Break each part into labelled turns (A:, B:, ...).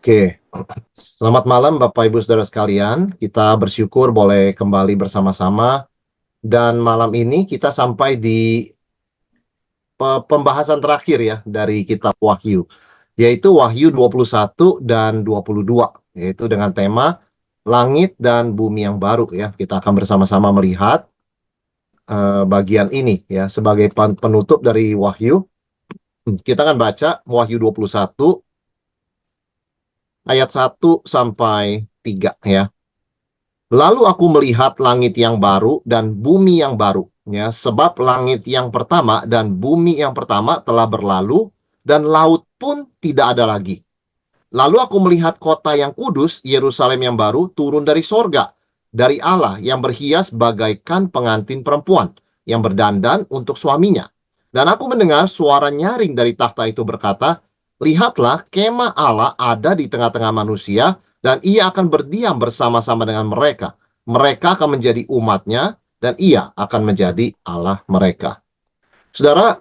A: Oke, selamat malam Bapak Ibu Saudara sekalian. Kita bersyukur boleh kembali bersama-sama dan malam ini kita sampai di pembahasan terakhir ya dari kitab Wahyu, yaitu Wahyu 21 dan 22, yaitu dengan tema langit dan bumi yang baru ya. Kita akan bersama-sama melihat bagian ini ya sebagai penutup dari Wahyu. Kita akan baca Wahyu 21 ayat 1 sampai 3 ya. Lalu aku melihat langit yang baru dan bumi yang baru, ya, sebab langit yang pertama dan bumi yang pertama telah berlalu, dan laut pun tidak ada lagi. Lalu aku melihat kota yang kudus, Yerusalem yang baru, turun dari sorga, dari Allah yang berhias bagaikan pengantin perempuan, yang berdandan untuk suaminya. Dan aku mendengar suara nyaring dari takhta itu berkata, lihatlah, kemah Allah ada di tengah-tengah manusia, dan ia akan berdiam bersama-sama dengan mereka. Mereka akan menjadi umatnya, dan ia akan menjadi Allah mereka. Saudara,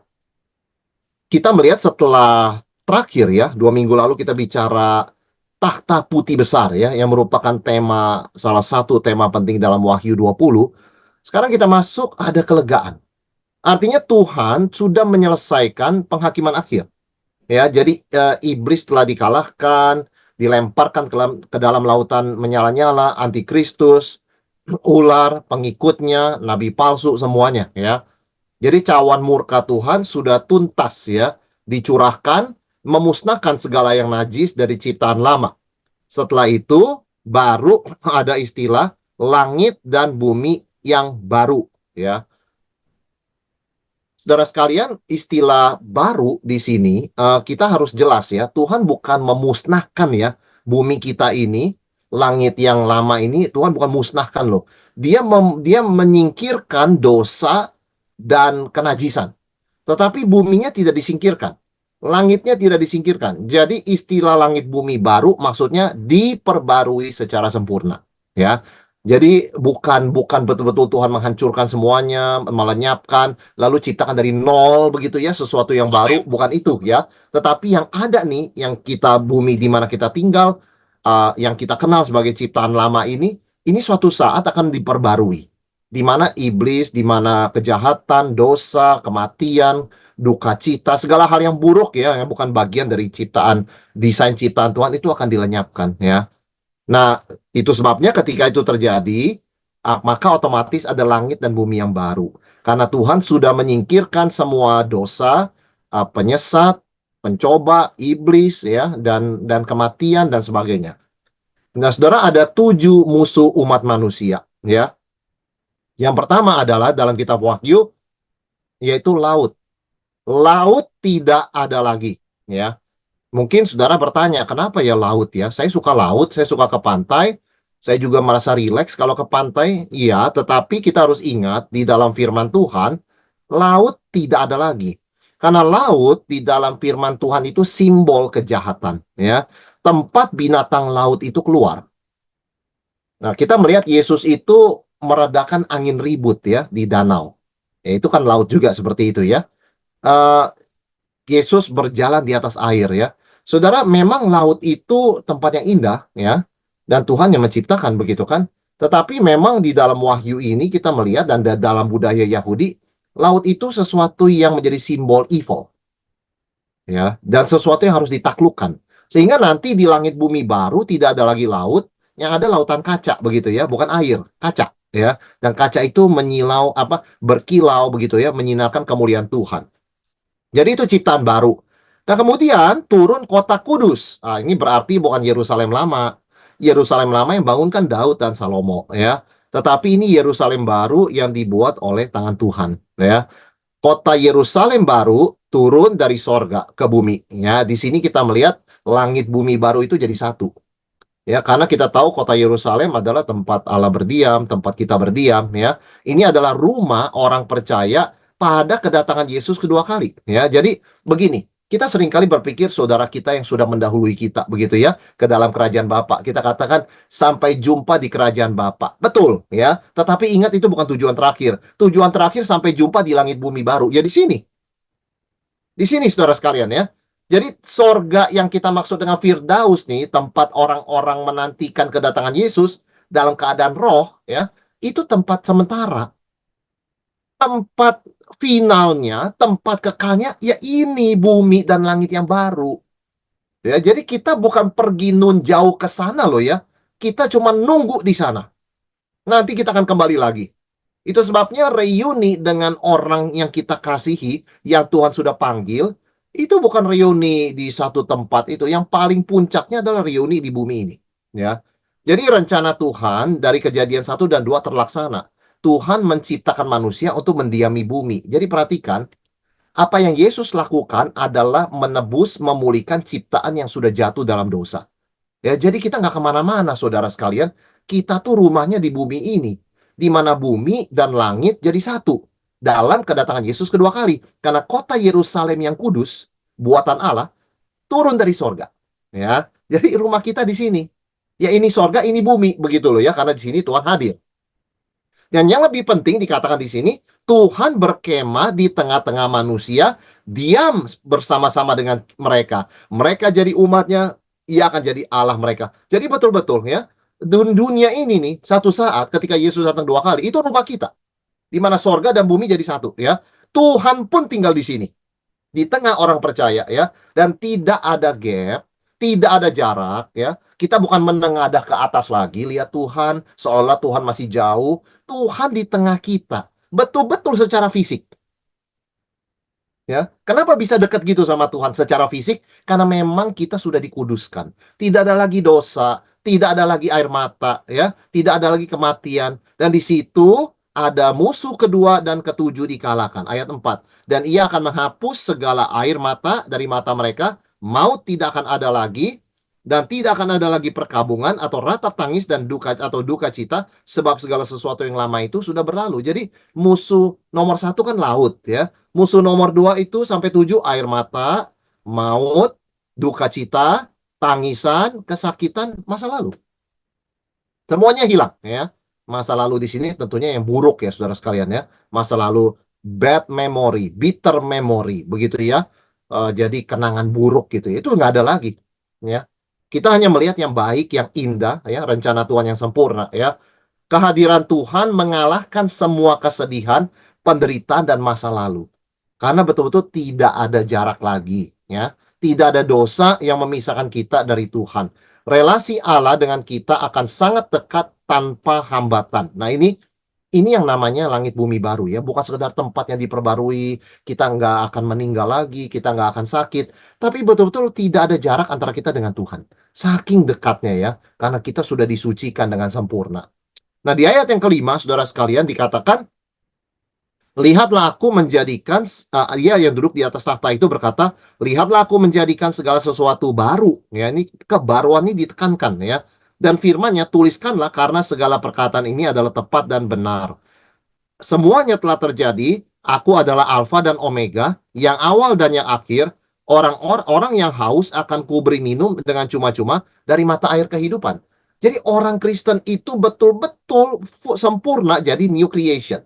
A: kita melihat setelah terakhir ya, 2 minggu lalu kita bicara takhta putih besar ya, yang merupakan salah satu tema penting dalam Wahyu 20. Sekarang kita masuk ada kelegaan. Artinya Tuhan sudah menyelesaikan penghakiman akhir. Ya, jadi iblis telah dikalahkan, dilemparkan ke dalam lautan menyala-nyala, antikristus, ular, pengikutnya, nabi palsu semuanya ya. Jadi cawan murka Tuhan sudah tuntas ya, dicurahkan, memusnahkan segala yang najis dari ciptaan lama. Setelah itu baru ada istilah langit dan bumi yang baru ya. Saudara sekalian, istilah baru di sini kita harus jelas ya, Tuhan bukan memusnahkan ya bumi kita ini, langit yang lama ini Tuhan bukan musnahkan loh. Dia menyingkirkan dosa dan kenajisan. Tetapi buminya tidak disingkirkan. Langitnya tidak disingkirkan. Jadi istilah langit bumi baru maksudnya diperbarui secara sempurna. Ya. Jadi bukan betul-betul Tuhan menghancurkan semuanya, melenyapkan, lalu ciptakan dari nol begitu ya, sesuatu yang baru, bukan itu ya. Tetapi yang ada nih, yang kita bumi di mana kita tinggal, yang kita kenal sebagai ciptaan lama ini suatu saat akan diperbarui. Di mana iblis, di mana kejahatan, dosa, kematian, duka cita, segala hal yang buruk ya, yang bukan bagian dari desain ciptaan Tuhan itu akan dilenyapkan ya. Nah, itu sebabnya ketika itu terjadi, maka otomatis ada langit dan bumi yang baru. Karena Tuhan sudah menyingkirkan semua dosa, penyesat, pencoba, iblis ya, dan kematian dan sebagainya. Nah, saudara, ada 7 musuh umat manusia ya. Yang pertama adalah dalam kitab Wahyu, yaitu laut. Laut tidak ada lagi ya. Mungkin saudara bertanya, kenapa ya laut ya? Saya suka laut, saya suka ke pantai, saya juga merasa rileks kalau ke pantai. Iya, tetapi kita harus ingat di dalam firman Tuhan, laut tidak ada lagi. Karena laut di dalam firman Tuhan itu simbol kejahatan, ya. Tempat binatang laut itu keluar. Nah, kita melihat Yesus itu meredakan angin ribut ya di danau. Ya, itu kan laut juga seperti itu ya. Eh, Yesus berjalan di atas air ya. Saudara, memang laut itu tempat yang indah ya. Dan Tuhan yang menciptakan begitu kan. Tetapi memang di dalam Wahyu ini kita melihat dan dalam budaya Yahudi, laut itu sesuatu yang menjadi simbol evil ya, dan sesuatu yang harus ditaklukkan. Sehingga nanti di langit bumi baru tidak ada lagi laut, yang ada lautan kaca begitu ya, bukan air, kaca ya. Dan kaca itu berkilau begitu ya, menyinarkan kemuliaan Tuhan. Jadi itu ciptaan baru. Nah, kemudian turun kota kudus. Ini berarti bukan Yerusalem lama. Yerusalem lama yang bangunkan Daud dan Salomo ya. Tetapi ini Yerusalem baru yang dibuat oleh tangan Tuhan ya. Kota Yerusalem baru turun dari sorga ke bumi ya. Di sini kita melihat langit bumi baru itu jadi satu. Ya, karena kita tahu kota Yerusalem adalah tempat Allah berdiam, tempat kita berdiam ya. Ini adalah rumah orang percaya pada kedatangan Yesus kedua kali ya. Jadi begini, kita seringkali berpikir saudara kita yang sudah mendahului kita begitu ya ke dalam kerajaan Bapa. Kita katakan sampai jumpa di kerajaan Bapa. Betul ya. Tetapi ingat itu bukan tujuan terakhir. Tujuan terakhir sampai jumpa di langit bumi baru. Ya di sini. Di sini saudara sekalian ya. Jadi sorga yang kita maksud dengan Firdaus nih, tempat orang-orang menantikan kedatangan Yesus dalam keadaan roh, ya, itu tempat sementara. Tempat finalnya, tempat kekalnya, ya ini bumi dan langit yang baru. Ya, jadi kita bukan pergi nun jauh ke sana loh ya. Kita cuma nunggu di sana. Nanti kita akan kembali lagi. Itu sebabnya reuni dengan orang yang kita kasihi, yang Tuhan sudah panggil, itu bukan reuni di satu tempat itu. Yang paling puncaknya adalah reuni di bumi ini. Ya. Jadi rencana Tuhan dari kejadian 1 dan 2 terlaksana. Tuhan menciptakan manusia untuk mendiami bumi. Jadi perhatikan, apa yang Yesus lakukan adalah menebus, memulihkan ciptaan yang sudah jatuh dalam dosa. Ya, jadi kita nggak kemana-mana, saudara sekalian. Kita tuh rumahnya di bumi ini. Di mana bumi dan langit jadi satu. Dalam kedatangan Yesus kedua kali. Karena kota Yerusalem yang kudus, buatan Allah, turun dari sorga. Ya, jadi rumah kita di sini. Ya ini sorga, ini bumi. Begitu loh ya, karena di sini Tuhan hadir. Dan yang lebih penting dikatakan di sini, Tuhan berkemah di tengah-tengah manusia, diam bersama-sama dengan mereka. Mereka jadi umatnya, ia akan jadi Allah mereka. Jadi betul-betul ya, dunia ini nih, satu saat ketika Yesus datang 2 kali, itu rumah kita. Di mana sorga dan bumi jadi satu ya. Tuhan pun tinggal di sini. Di tengah orang percaya ya. Dan tidak ada gap, tidak ada jarak ya. Kita bukan menengadah ke atas lagi, lihat Tuhan, seolah Tuhan masih jauh. Tuhan di tengah kita, betul-betul secara fisik. Ya, kenapa bisa dekat gitu sama Tuhan secara fisik? Karena memang kita sudah dikuduskan. Tidak ada lagi dosa, tidak ada lagi air mata, ya, tidak ada lagi kematian. Dan di situ ada musuh kedua dan ketujuh dikalahkan. Ayat 4. Dan ia akan menghapus segala air mata dari mata mereka, maut tidak akan ada lagi, dan tidak akan ada lagi perkabungan atau ratap tangis dan duka cita, sebab segala sesuatu yang lama itu sudah berlalu. Jadi musuh nomor 1 kan laut ya. Musuh nomor 2 itu sampai 7 air mata, maut, duka cita, tangisan, kesakitan, masa lalu. Semuanya hilang ya. Masa lalu di sini tentunya yang buruk ya saudara sekalian ya. Masa lalu bad memory, bitter memory begitu ya. Jadi kenangan buruk gitu ya. Itu nggak ada lagi ya. Kita hanya melihat yang baik, yang indah ya, rencana Tuhan yang sempurna ya. Kehadiran Tuhan mengalahkan semua kesedihan, penderitaan dan masa lalu. Karena betul-betul tidak ada jarak lagi ya. Tidak ada dosa yang memisahkan kita dari Tuhan. Relasi Allah dengan kita akan sangat dekat tanpa hambatan. Nah, ini yang namanya langit bumi baru ya. Bukan sekedar tempat yang diperbarui, kita nggak akan meninggal lagi, kita nggak akan sakit. Tapi betul-betul tidak ada jarak antara kita dengan Tuhan. Saking dekatnya ya, karena kita sudah disucikan dengan sempurna. Nah, di ayat yang kelima, saudara sekalian, dikatakan, lihatlah aku menjadikan, ia yang duduk di atas tahta itu berkata, lihatlah aku menjadikan segala sesuatu baru. Ya, ini kebaruan ini ditekankan ya. Dan firman-Nya, tuliskanlah karena segala perkataan ini adalah tepat dan benar. Semuanya telah terjadi, aku adalah Alfa dan Omega, yang awal dan yang akhir. Orang-orang yang haus akan kuberi minum dengan cuma-cuma dari mata air kehidupan. Jadi orang Kristen itu betul-betul sempurna jadi new creation.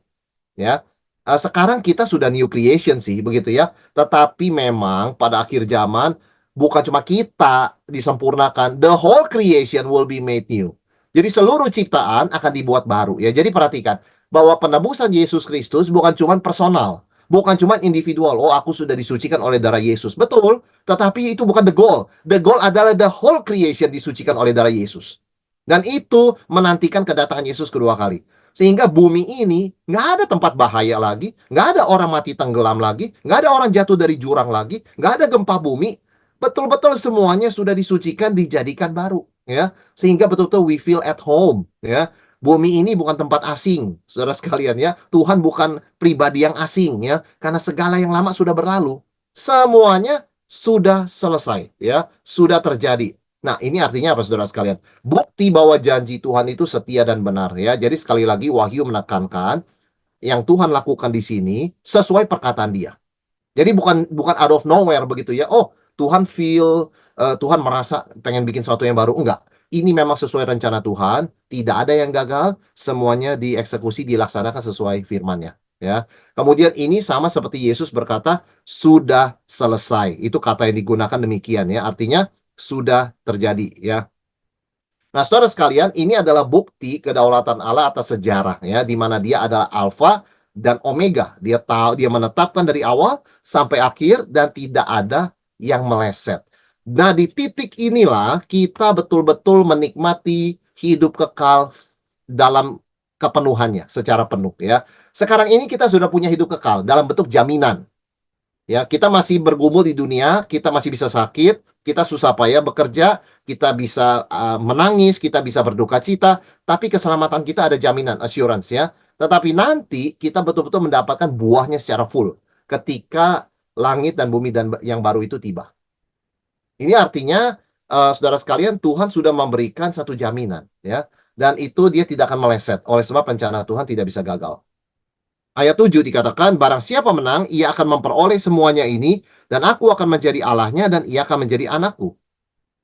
A: Ya, sekarang kita sudah new creation sih, begitu ya. Tetapi memang pada akhir zaman bukan cuma kita disempurnakan, the whole creation will be made new. Jadi seluruh ciptaan akan dibuat baru ya. Jadi perhatikan bahwa penebusan Yesus Kristus bukan cuma personal, bukan cuma individual. Oh, aku sudah disucikan oleh darah Yesus. Betul, tetapi itu bukan the goal. The goal adalah the whole creation disucikan oleh darah Yesus. Dan itu menantikan kedatangan Yesus kedua kali. Sehingga bumi ini nggak ada tempat bahaya lagi, nggak ada orang mati tenggelam lagi, nggak ada orang jatuh dari jurang lagi, nggak ada gempa bumi. Betul-betul semuanya sudah disucikan, dijadikan baru, ya. Sehingga betul-betul we feel at home, ya. Bumi ini bukan tempat asing, saudara sekalian ya. Tuhan bukan pribadi yang asing, ya. Karena segala yang lama sudah berlalu, semuanya sudah selesai, ya, sudah terjadi. Nah, ini artinya apa saudara sekalian? Bukti bahwa janji Tuhan itu setia dan benar ya. Jadi sekali lagi Wahyu menekankan yang Tuhan lakukan di sini sesuai perkataan Dia. Jadi bukan out of nowhere begitu ya. Oh, Tuhan merasa pengen bikin sesuatu yang baru. Enggak. Ini memang sesuai rencana Tuhan, tidak ada yang gagal, semuanya dieksekusi dilaksanakan sesuai firman-Nya. ya. Kemudian ini sama seperti Yesus berkata, "Sudah selesai." Itu kata yang digunakan demikian ya, artinya sudah terjadi ya. Nah, saudara sekalian, ini adalah bukti kedaulatan Allah atas sejarah ya, di mana Dia adalah Alfa dan Omega. Dia tahu, Dia menetapkan dari awal sampai akhir dan tidak ada yang meleset. Nah, di titik inilah kita betul-betul menikmati hidup kekal dalam kepenuhannya secara penuh ya. Sekarang ini kita sudah punya hidup kekal dalam bentuk jaminan. Ya, kita masih bergumul di dunia, kita masih bisa sakit, kita susah payah bekerja, kita bisa menangis, kita bisa berduka cita, tapi keselamatan kita ada jaminan, assurance ya. Tetapi nanti kita betul-betul mendapatkan buahnya secara full ketika langit dan bumi dan yang baru itu tiba. Ini artinya, saudara sekalian, Tuhan sudah memberikan satu jaminan ya, dan itu dia tidak akan meleset, oleh sebab rencana Tuhan tidak bisa gagal. Ayat 7 dikatakan, barang siapa menang, ia akan memperoleh semuanya ini, dan aku akan menjadi Allahnya, dan ia akan menjadi anakku.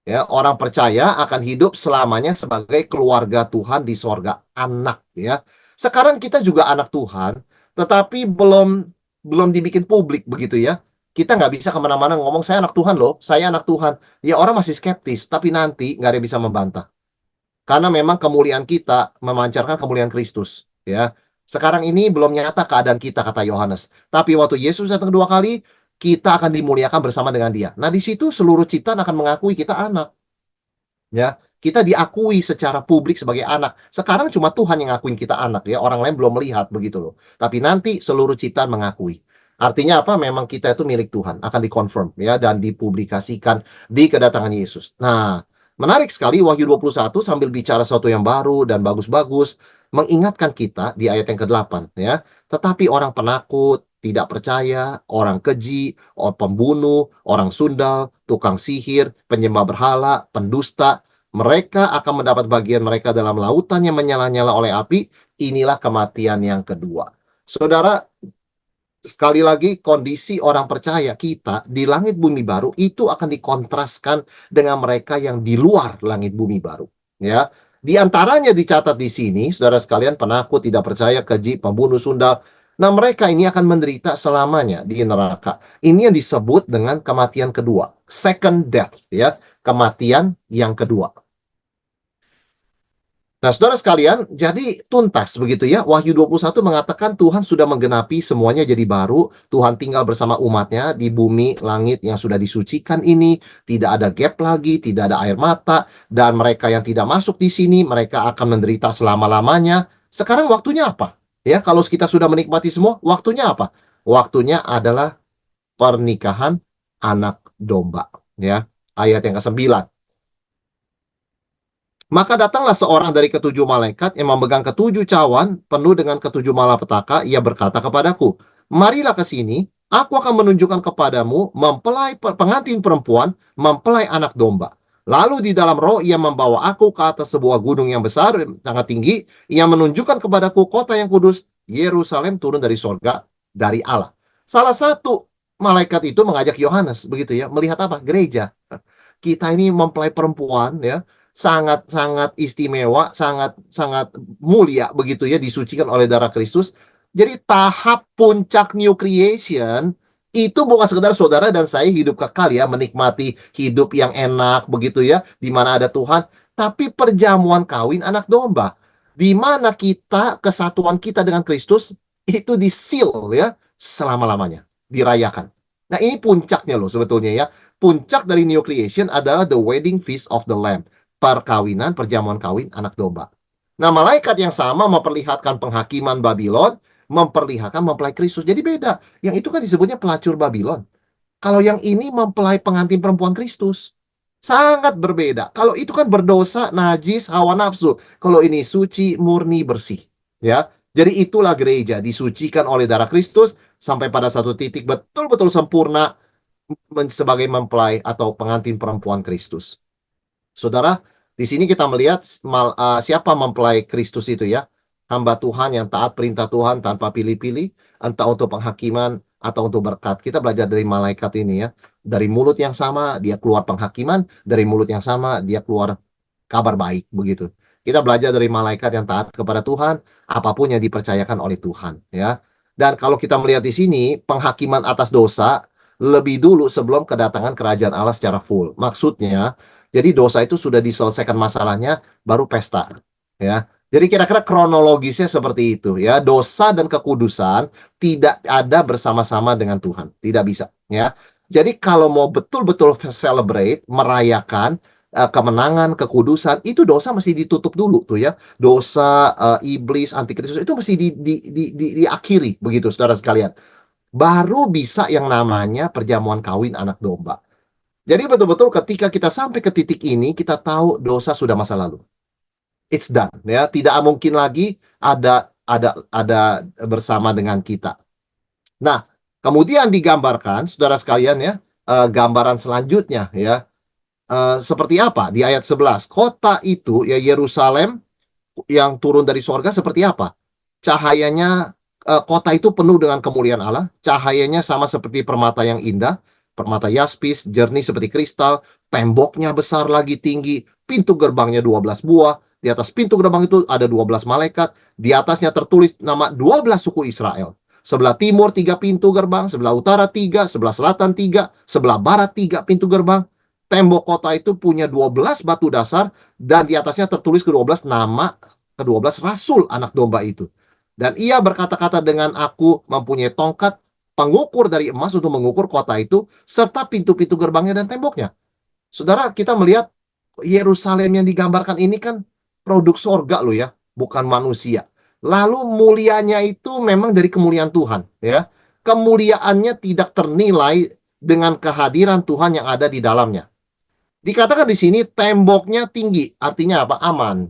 A: Ya, orang percaya akan hidup selamanya sebagai keluarga Tuhan di sorga, anak. Ya, sekarang kita juga anak Tuhan, tetapi belum dibikin publik begitu ya. Kita nggak bisa kemana-mana ngomong, saya anak Tuhan loh, saya anak Tuhan. Ya, orang masih skeptis, tapi nanti nggak ada yang bisa membantah. Karena memang kemuliaan kita memancarkan kemuliaan Kristus, ya. Sekarang ini belum nyata keadaan kita, kata Yohanes. Tapi waktu Yesus datang kedua kali, kita akan dimuliakan bersama dengan Dia. Nah, di situ seluruh ciptaan akan mengakui kita anak, ya. Kita diakui secara publik sebagai anak. Sekarang cuma Tuhan yang ngakuin kita anak, ya. Orang lain belum melihat begitu loh. Tapi nanti seluruh ciptaan mengakui. Artinya apa? Memang kita itu milik Tuhan, akan dikonfirm ya dan dipublikasikan di kedatangan Yesus. Nah, menarik sekali Wahyu 21 sambil bicara sesuatu yang baru dan bagus-bagus, mengingatkan kita di ayat yang ke-8 ya. Tetapi orang penakut, tidak percaya, orang keji, orang pembunuh, orang sundal, tukang sihir, penyembah berhala, pendusta, mereka akan mendapat bagian mereka dalam lautan yang menyala-nyala oleh api. Inilah kematian yang kedua. Saudara, sekali lagi, kondisi orang percaya kita di langit bumi baru itu akan dikontraskan dengan mereka yang di luar langit bumi baru. Ya, di antaranya dicatat di sini, saudara sekalian, penakut, tidak percaya, keji, pembunuh, sundal. Nah, mereka ini akan menderita selamanya di neraka. Ini yang disebut dengan kematian kedua, second death, ya, kematian yang kedua. Nah, saudara sekalian, jadi tuntas begitu ya. Wahyu 21 mengatakan Tuhan sudah menggenapi semuanya jadi baru. Tuhan tinggal bersama umatnya di bumi langit yang sudah disucikan ini. Tidak ada gap lagi, tidak ada air mata. Dan mereka yang tidak masuk di sini, mereka akan menderita selama-lamanya. Sekarang waktunya apa? Ya, kalau kita sudah menikmati semua, waktunya apa? Waktunya adalah pernikahan anak domba. Ya, ayat yang ke-9. Maka datanglah seorang dari ketujuh malaikat yang memegang ketujuh cawan penuh dengan ketujuh malapetaka. Ia berkata kepadaku, marilah ke sini, aku akan menunjukkan kepadamu mempelai pengantin perempuan, mempelai anak domba. Lalu di dalam roh ia membawa aku ke atas sebuah gunung yang besar, sangat tinggi. Ia menunjukkan kepadaku kota yang kudus, Yerusalem turun dari sorga, dari Allah. Salah satu malaikat itu mengajak Yohanes, begitu ya, melihat apa? Gereja. Kita ini mempelai perempuan ya, sangat-sangat istimewa, sangat-sangat mulia begitu ya, disucikan oleh darah Kristus. Jadi tahap puncak new creation itu bukan sekedar saudara dan saya hidup kekal ya, menikmati hidup yang enak begitu ya, di mana ada Tuhan, tapi perjamuan kawin anak domba, di mana kita kesatuan kita dengan Kristus itu di-seal ya selama-lamanya, dirayakan. Nah, ini puncaknya loh sebetulnya ya. Puncak dari new creation adalah the wedding feast of the Lamb, perkawinan, perjamuan kawin anak domba. Nah, malaikat yang sama memperlihatkan penghakiman Babylon, memperlihatkan mempelai Kristus. Jadi beda. Yang itu kan disebutnya pelacur Babylon. Kalau yang ini mempelai pengantin perempuan Kristus. Sangat berbeda. Kalau itu kan berdosa, najis, hawa nafsu. Kalau ini suci, murni, bersih. Ya. Jadi itulah gereja, disucikan oleh darah Kristus sampai pada satu titik betul-betul sempurna sebagai mempelai atau pengantin perempuan Kristus. Saudara, di sini kita melihat siapa mempelai Kristus itu ya. Hamba Tuhan yang taat perintah Tuhan tanpa pilih-pilih, entah untuk penghakiman atau untuk berkat. Kita belajar dari malaikat ini ya. Dari mulut yang sama dia keluar penghakiman, dari mulut yang sama dia keluar kabar baik begitu. Kita belajar dari malaikat yang taat kepada Tuhan, apapun yang dipercayakan oleh Tuhan ya. Dan kalau kita melihat di sini, penghakiman atas dosa lebih dulu sebelum kedatangan kerajaan Allah secara full. Maksudnya, jadi dosa itu sudah diselesaikan masalahnya, baru pesta. Ya, jadi kira-kira kronologisnya seperti itu ya. Dosa dan kekudusan tidak ada bersama-sama dengan Tuhan, tidak bisa. Ya, jadi kalau mau betul-betul celebrate, merayakan kemenangan, kekudusan, itu dosa mesti ditutup dulu tuh ya. Dosa, iblis, antikristus itu mesti diakhiri begitu saudara sekalian. Baru bisa yang namanya perjamuan kawin anak domba. Jadi betul-betul ketika kita sampai ke titik ini, kita tahu dosa sudah masa lalu. It's done ya, tidak mungkin lagi ada bersama dengan kita. Nah, kemudian digambarkan saudara sekalian ya, gambaran selanjutnya ya. Seperti apa? Di ayat 11, kota itu ya Yerusalem yang turun dari sorga seperti apa? Cahayanya, kota itu penuh dengan kemuliaan Allah, cahayanya sama seperti permata yang indah, permata yaspis, jernih seperti kristal, temboknya besar lagi tinggi, pintu gerbangnya 12 buah, di atas pintu gerbang itu ada 12 malaikat, di atasnya tertulis nama 12 suku Israel. Sebelah timur 3 pintu gerbang, sebelah utara 3, sebelah selatan 3, sebelah barat 3 pintu gerbang. Tembok kota itu punya 12 batu dasar, dan di atasnya tertulis ke-12 nama ke-12 rasul anak domba itu. Dan ia berkata-kata dengan aku, mempunyai tongkat pengukur dari emas untuk mengukur kota itu, serta pintu-pintu gerbangnya dan temboknya. Saudara, kita melihat Yerusalem yang digambarkan ini kan produk sorga loh ya, bukan manusia. Lalu mulianya itu memang dari kemuliaan Tuhan ya. Kemuliaannya tidak ternilai dengan kehadiran Tuhan yang ada di dalamnya. Dikatakan di sini temboknya tinggi, artinya apa? Aman.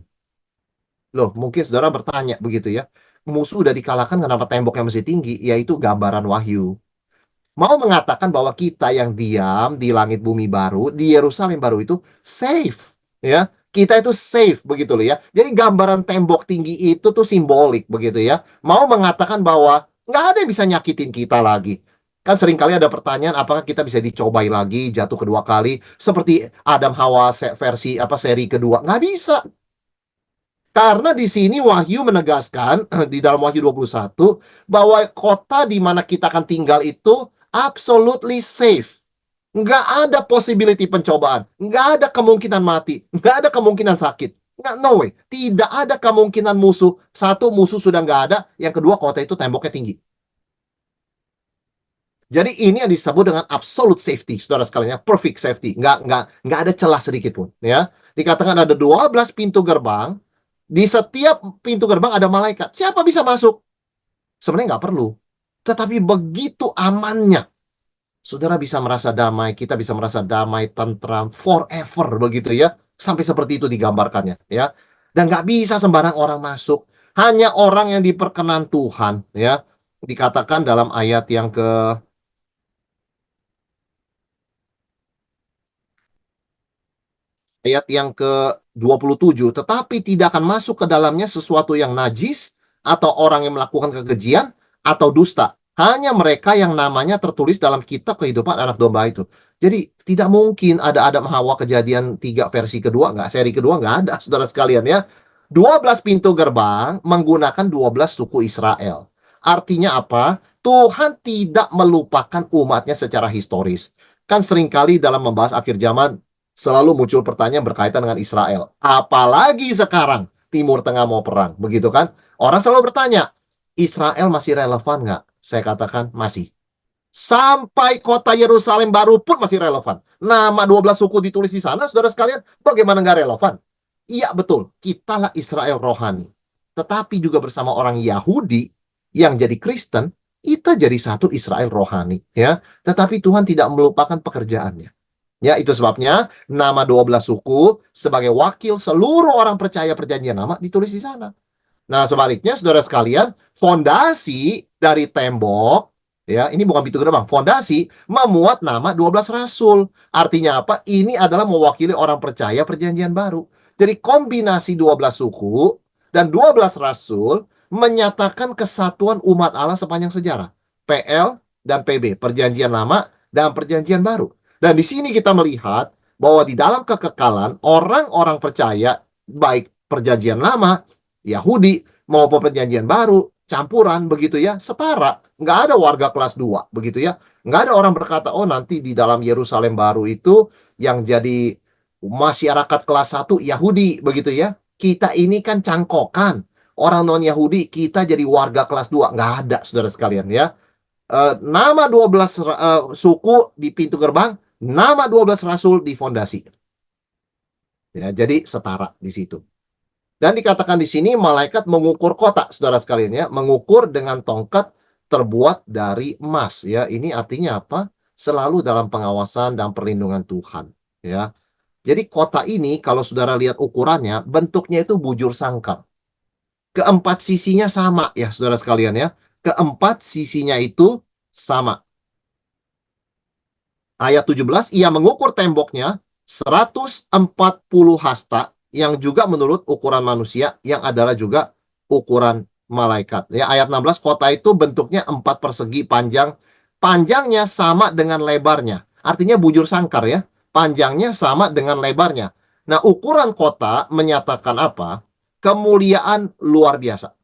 A: Loh, mungkin saudara bertanya begitu ya. Musuh udah dikalahkan, kenapa temboknya masih tinggi? Yaitu gambaran wahyu. Mau mengatakan bahwa kita yang diam di langit bumi baru, di Yerusalem baru itu safe. Ya, kita itu safe begitu loh ya. Jadi gambaran tembok tinggi itu tuh simbolik begitu ya. Mau mengatakan bahwa nggak ada yang bisa nyakitin kita lagi. Kan seringkali ada pertanyaan, apakah kita bisa dicobai lagi, jatuh kedua kali, seperti Adam Hawa versi apa seri kedua? Nggak bisa. Karena di sini Wahyu menegaskan di dalam Wahyu 21 bahwa kota di mana kita akan tinggal itu absolutely safe. Nggak ada possibility pencobaan. Nggak ada kemungkinan mati. Nggak ada kemungkinan sakit. Nggak, no way. Tidak ada kemungkinan musuh. Satu, musuh sudah nggak ada. Yang kedua, kota itu temboknya tinggi. Jadi ini yang disebut dengan absolute safety, saudara sekalian, perfect safety. Nggak ada celah sedikit pun. Ya. Dikatakan ada 12 pintu gerbang. Di setiap pintu gerbang ada malaikat. Siapa bisa masuk? Sebenarnya nggak perlu. Tetapi begitu amannya. Saudara bisa merasa damai, kita bisa merasa damai, tentram, forever begitu ya. Sampai seperti itu digambarkannya ya. Dan nggak bisa sembarang orang masuk. Hanya orang yang diperkenan Tuhan ya. Dikatakan dalam ayat yang ke-27, tetapi tidak akan masuk ke dalamnya sesuatu yang najis, atau orang yang melakukan kekejian, atau dusta. Hanya mereka yang namanya tertulis dalam kitab kehidupan anak domba itu. Jadi tidak mungkin ada Adam Hawa kejadian 3 versi kedua, nggak, seri kedua nggak ada, saudara sekalian ya. 12 pintu gerbang menggunakan 12 suku Israel. Artinya apa? Tuhan tidak melupakan umatnya secara historis. Kan seringkali dalam membahas akhir zaman, selalu muncul pertanyaan berkaitan dengan Israel. Apalagi sekarang Timur Tengah mau perang, begitu kan? Orang selalu bertanya, Israel masih relevan nggak? Saya katakan masih. Sampai kota Yerusalem baru pun masih relevan. Nama 12 suku ditulis di sana, saudara sekalian, bagaimana nggak relevan? Iya betul, kitalah Israel rohani. Tetapi juga bersama orang Yahudi yang jadi Kristen, kita jadi satu Israel rohani. Ya, tetapi Tuhan tidak melupakan pekerjaannya. Ya, itu sebabnya nama 12 suku sebagai wakil seluruh orang percaya perjanjian lama ditulis di sana. Nah, sebaliknya saudara sekalian, fondasi dari tembok, ya, ini bukan pintu gerbang, fondasi memuat nama 12 rasul. Artinya apa? Ini adalah mewakili orang percaya perjanjian baru. Jadi kombinasi 12 suku dan 12 rasul menyatakan kesatuan umat Allah sepanjang sejarah. PL dan PB, perjanjian lama dan perjanjian baru. Dan di sini kita melihat bahwa di dalam kekekalan orang-orang percaya, baik perjanjian lama, Yahudi maupun perjanjian baru, campuran begitu ya, setara. Nggak ada warga kelas 2 begitu ya. Nggak ada orang berkata, oh nanti di dalam Yerusalem baru itu yang jadi masyarakat kelas 1 Yahudi begitu ya. Kita ini kan cangkokan. Orang non-Yahudi, kita jadi warga kelas 2. Nggak ada, saudara sekalian ya. Nama 12 suku di pintu gerbang, nama 12 rasul di fondasi. Ya, jadi setara di situ. Dan dikatakan di sini malaikat mengukur kota, saudara sekalian ya, mengukur dengan tongkat terbuat dari emas ya. Ini artinya apa? Selalu dalam pengawasan dan perlindungan Tuhan ya. Jadi kota ini kalau saudara lihat ukurannya, bentuknya itu bujur sangkar. Keempat sisinya sama ya, saudara sekalian ya. Keempat sisinya itu sama. Ayat 17, ia mengukur temboknya 140 hasta, yang juga menurut ukuran manusia, yang adalah juga ukuran malaikat. Ya, ayat 16, kota itu bentuknya 4 persegi panjang. Panjangnya sama dengan lebarnya. Artinya bujur sangkar ya. Panjangnya sama dengan lebarnya. Nah, ukuran kota menyatakan apa? Kemuliaan luar biasa.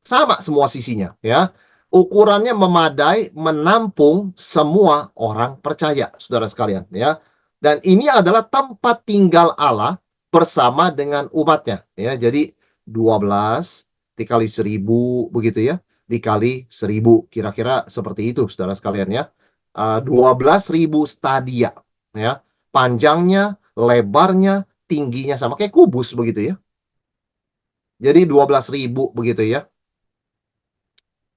A: Sama semua sisinya ya. Ukurannya memadai menampung semua orang percaya, saudara sekalian ya. Dan ini adalah tempat tinggal Allah bersama dengan umatnya ya. Jadi 12 dikali 1000 begitu ya. Dikali 1000 kira-kira seperti itu, saudara sekalian ya. 12.000 stadia ya. Panjangnya, lebarnya, tingginya sama kayak kubus begitu ya. Jadi 12.000 begitu ya.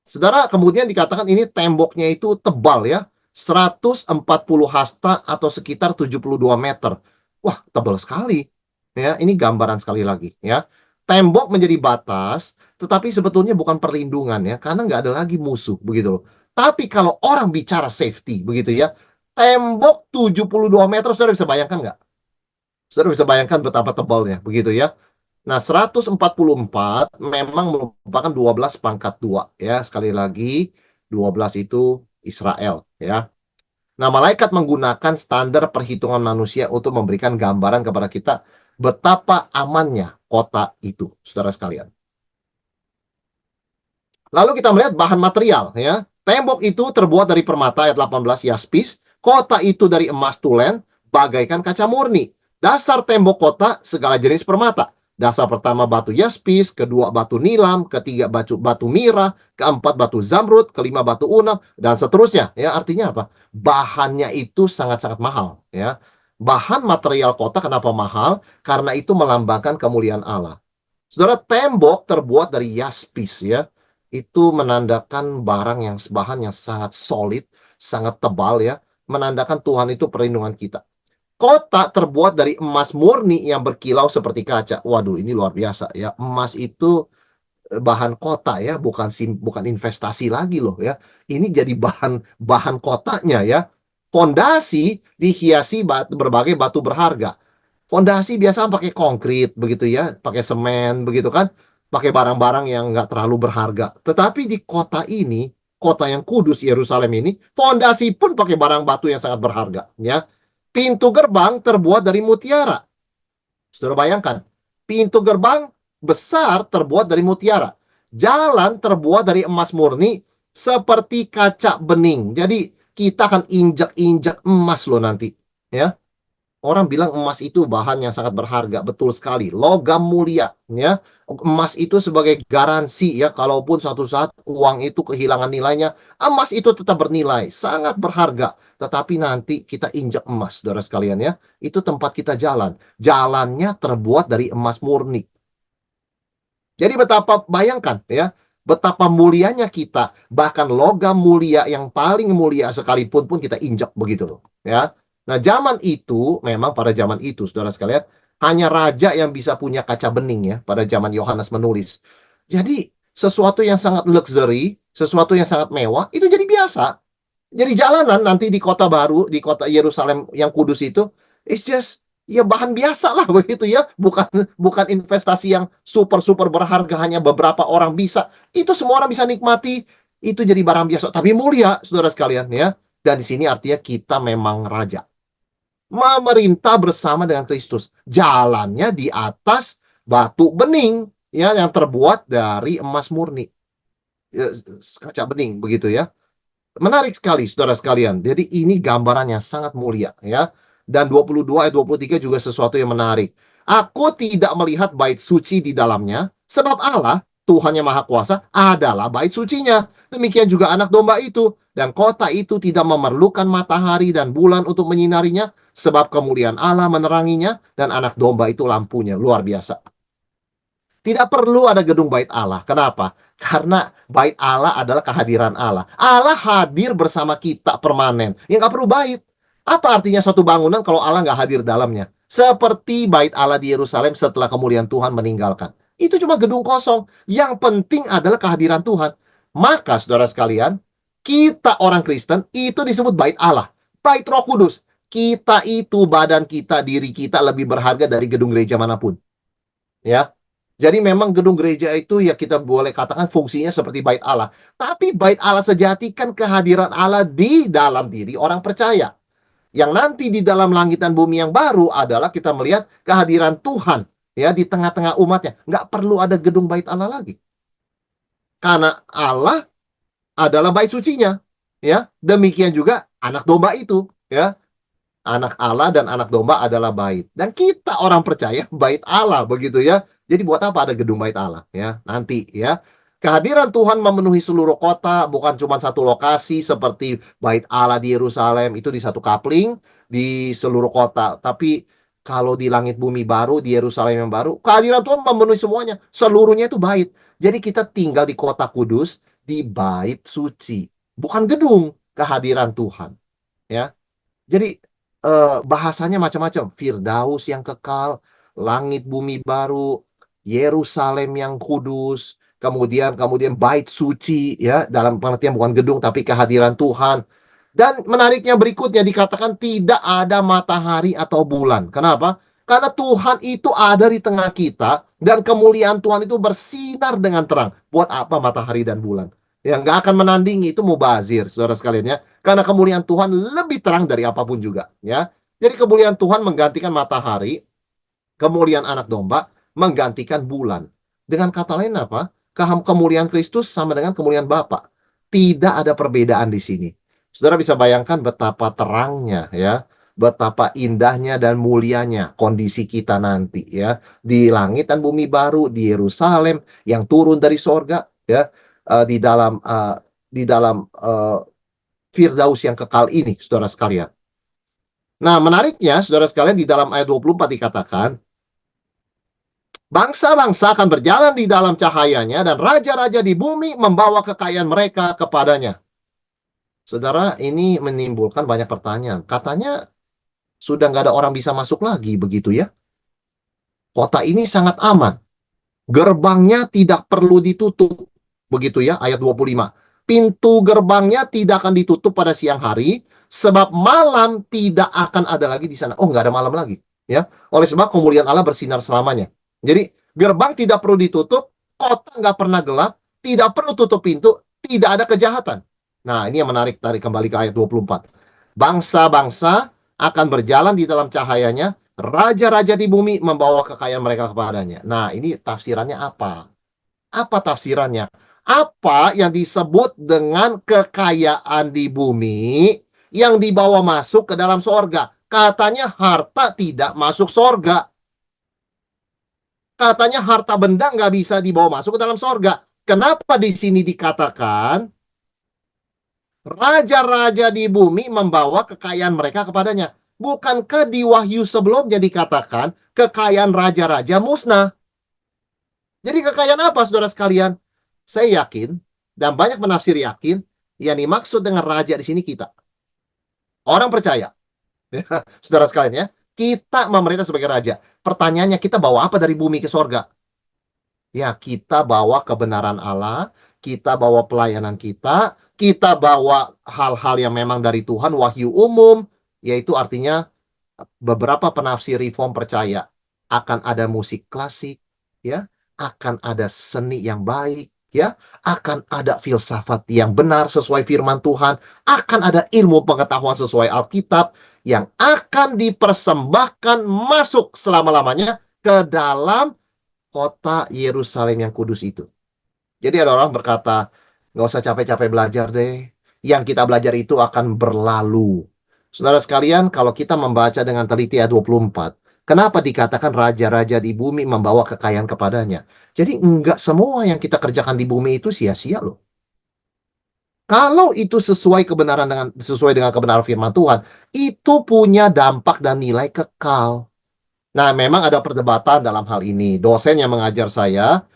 A: Saudara, kemudian dikatakan ini temboknya itu tebal ya, 140 hasta atau sekitar 72 meter. Wah, tebal sekali. Ya, ini gambaran sekali lagi ya. Tembok menjadi batas, tetapi sebetulnya bukan perlindungan ya, karena nggak ada lagi musuh begitu loh. Tapi kalau orang bicara safety begitu ya, tembok 72 meter, saudara bisa bayangkan nggak? Saudara bisa bayangkan betapa tebalnya begitu ya. Nah, 144 memang merupakan 12 pangkat 2 ya. Sekali lagi 12 itu Israel ya. Nah, malaikat menggunakan standar perhitungan manusia untuk memberikan gambaran kepada kita betapa amannya kota itu, saudara sekalian. Lalu kita melihat bahan material ya. Tembok itu terbuat dari permata ayat 18 yaspis, kota itu dari emas tulen bagaikan kaca murni. Dasar tembok kota segala jenis permata. Dasar pertama batu yaspis, kedua batu nilam, ketiga batu mirah, keempat batu zamrud, kelima batu unam, dan seterusnya. Ya, artinya apa? Bahannya itu sangat-sangat mahal. Ya, bahan material kota kenapa mahal? Karena itu melambangkan kemuliaan Allah. Saudara, tembok terbuat dari yaspis ya. Itu menandakan bahan yang sangat solid, sangat tebal ya. Menandakan Tuhan itu perlindungan kita. Kota terbuat dari emas murni yang berkilau seperti kaca. Waduh, ini luar biasa ya. Emas itu bahan kota ya, bukan investasi lagi loh ya. Ini jadi bahan kotanya ya. Fondasi dihiasi berbagai batu berharga. Fondasi biasa pakai konkrit begitu ya, pakai semen begitu kan, pakai barang-barang yang nggak terlalu berharga. Tetapi di kota ini, kota yang kudus Yerusalem ini, fondasi pun pakai barang batu yang sangat berharga ya. Pintu gerbang terbuat dari mutiara. Saudara bayangkan, pintu gerbang besar terbuat dari mutiara. Jalan terbuat dari emas murni seperti kaca bening. Jadi kita akan injak-injak emas loh nanti. Ya, orang bilang emas itu bahan yang sangat berharga, betul sekali. Logam mulia, ya. Emas itu sebagai garansi ya, kalaupun suatu saat uang itu kehilangan nilainya, emas itu tetap bernilai, sangat berharga. Tetapi nanti kita injak emas, saudara sekalian ya. Itu tempat kita jalan. Jalannya terbuat dari emas murni. Jadi betapa, bayangkan ya, betapa mulianya kita, bahkan logam mulia yang paling mulia sekalipun pun kita injak begitu loh, ya. Nah, zaman itu, memang pada zaman itu, saudara sekalian, hanya raja yang bisa punya kaca bening ya, pada zaman Yohanes menulis. Jadi, sesuatu yang sangat luxury, sesuatu yang sangat mewah, itu jadi biasa. Jadi jalanan nanti di kota baru, di kota Yerusalem yang kudus itu, it's just, ya bahan biasa lah begitu ya. Bukan investasi yang super-super berharga, hanya beberapa orang bisa. Itu semua orang bisa nikmati, itu jadi barang biasa. Tapi mulia, saudara sekalian ya. Dan di sini artinya kita memang raja. Memerintah bersama dengan Kristus. Jalannya di atas batu bening ya, yang terbuat dari emas murni. kaca bening begitu ya. Menarik sekali saudara sekalian. Jadi ini gambarannya sangat mulia ya. Dan 22 ayat 23 juga sesuatu yang menarik. Aku tidak melihat bait suci di dalamnya, sebab Allah, Tuhan yang Maha Kuasa, adalah bait sucinya. Demikian juga anak domba itu. Dan kota itu tidak memerlukan matahari dan bulan untuk menyinarinya, sebab kemuliaan Allah meneranginya, dan anak domba itu lampunya. Luar biasa. Tidak perlu ada gedung bait Allah. Kenapa? Karena bait Allah adalah kehadiran Allah. Allah hadir bersama kita permanen. Ya nggak perlu bait. Apa artinya satu bangunan kalau Allah nggak hadir dalamnya? Seperti bait Allah di Yerusalem setelah kemuliaan Tuhan meninggalkan. Itu cuma gedung kosong. Yang penting adalah kehadiran Tuhan. Maka saudara sekalian, kita orang Kristen itu disebut bait Allah. Bait Roh Kudus. Kita itu, badan kita, diri kita lebih berharga dari gedung gereja manapun. Ya, jadi memang gedung gereja itu ya kita boleh katakan fungsinya seperti bait Allah. Tapi bait Allah sejati kan kehadiran Allah di dalam diri orang percaya. Yang nanti di dalam langit dan bumi yang baru adalah kita melihat kehadiran Tuhan ya di tengah-tengah umatnya. Nggak perlu ada gedung bait Allah lagi. Karena Allah adalah bait sucinya. Ya, demikian juga anak domba itu ya. Anak Allah dan anak domba adalah bait. Dan kita orang percaya bait Allah begitu ya. Jadi buat apa ada gedung bait Allah ya? Nanti ya. Kehadiran Tuhan memenuhi seluruh kota, bukan cuma satu lokasi seperti bait Allah di Yerusalem itu di satu kapling di seluruh kota. Tapi kalau di langit bumi baru, di Yerusalem yang baru, kehadiran Tuhan memenuhi semuanya. Seluruhnya itu bait. Jadi kita tinggal di kota kudus, di bait suci. Bukan gedung, kehadiran Tuhan. Ya. Jadi bahasanya macam-macam. Firdaus yang kekal, langit bumi baru, Yerusalem yang kudus, kemudian bait suci ya, dalam pengertian bukan gedung tapi kehadiran Tuhan. Dan menariknya berikutnya dikatakan tidak ada matahari atau bulan. Kenapa? Karena Tuhan itu ada di tengah kita dan kemuliaan Tuhan itu bersinar dengan terang. Buat apa matahari dan bulan? Yang nggak akan menandingi itu mubazir, saudara sekalian ya. Karena kemuliaan Tuhan lebih terang dari apapun juga ya. Jadi kemuliaan Tuhan menggantikan matahari, kemuliaan anak domba menggantikan bulan. Dengan kata lain apa? Kemuliaan Kristus sama dengan kemuliaan Bapa. Tidak ada perbedaan di sini. Saudara bisa bayangkan betapa terangnya ya, betapa indahnya dan mulianya kondisi kita nanti ya, di langit dan bumi baru, di Yerusalem yang turun dari sorga ya, di dalam Firdaus yang kekal ini, saudara sekalian. Nah, menariknya, saudara sekalian, di dalam ayat 24 dikatakan, bangsa-bangsa akan berjalan di dalam cahayanya dan raja-raja di bumi membawa kekayaan mereka kepadanya. Saudara, ini menimbulkan banyak pertanyaan. Katanya sudah nggak ada orang bisa masuk lagi, begitu ya? Kota ini sangat aman. Gerbangnya tidak perlu ditutup. Begitu ya, ayat 25. Pintu gerbangnya tidak akan ditutup pada siang hari, sebab malam tidak akan ada lagi di sana. Oh, nggak ada malam lagi. Ya, oleh sebab kemuliaan Allah bersinar selamanya. Jadi, gerbang tidak perlu ditutup, kota nggak pernah gelap, tidak perlu tutup pintu, tidak ada kejahatan. Nah, ini yang menarik, tarik kembali ke ayat 24. Bangsa-bangsa akan berjalan di dalam cahayanya, raja-raja di bumi membawa kekayaan mereka kepadanya. Nah, ini tafsirannya apa? Apa tafsirannya? Apa yang disebut dengan kekayaan di bumi yang dibawa masuk ke dalam sorga? Katanya harta tidak masuk sorga. Katanya harta benda nggak bisa dibawa masuk ke dalam sorga. Kenapa di sini dikatakan raja-raja di bumi membawa kekayaan mereka kepadanya? Bukankah di Wahyu sebelumnya dikatakan kekayaan raja-raja musnah? Jadi kekayaan apa, saudara sekalian? Saya yakin, dan banyak penafsir yakin, yang dimaksud dengan raja di sini kita. Orang percaya. Saudara sekalian ya, kita memerintah sebagai raja. Pertanyaannya, kita bawa apa dari bumi ke sorga? Ya, kita bawa kebenaran Allah, kita bawa pelayanan kita bawa hal-hal yang memang dari Tuhan, wahyu umum, yaitu artinya beberapa penafsir reform percaya akan ada musik klasik, ya, akan ada seni yang baik, ya, akan ada filsafat yang benar sesuai firman Tuhan, akan ada ilmu pengetahuan sesuai Alkitab yang akan dipersembahkan masuk selama-lamanya ke dalam kota Yerusalem yang kudus itu. Jadi ada orang berkata, nggak usah capek-capek belajar deh. Yang kita belajar itu akan berlalu. Saudara sekalian, kalau kita membaca dengan teliti ayat 24, kenapa dikatakan raja-raja di bumi membawa kekayaan kepadanya? Jadi enggak semua yang kita kerjakan di bumi itu sia-sia loh. Kalau itu sesuai dengan kebenaran firman Tuhan, itu punya dampak dan nilai kekal. Nah, memang ada perdebatan dalam hal ini. Dosen yang mengajar saya,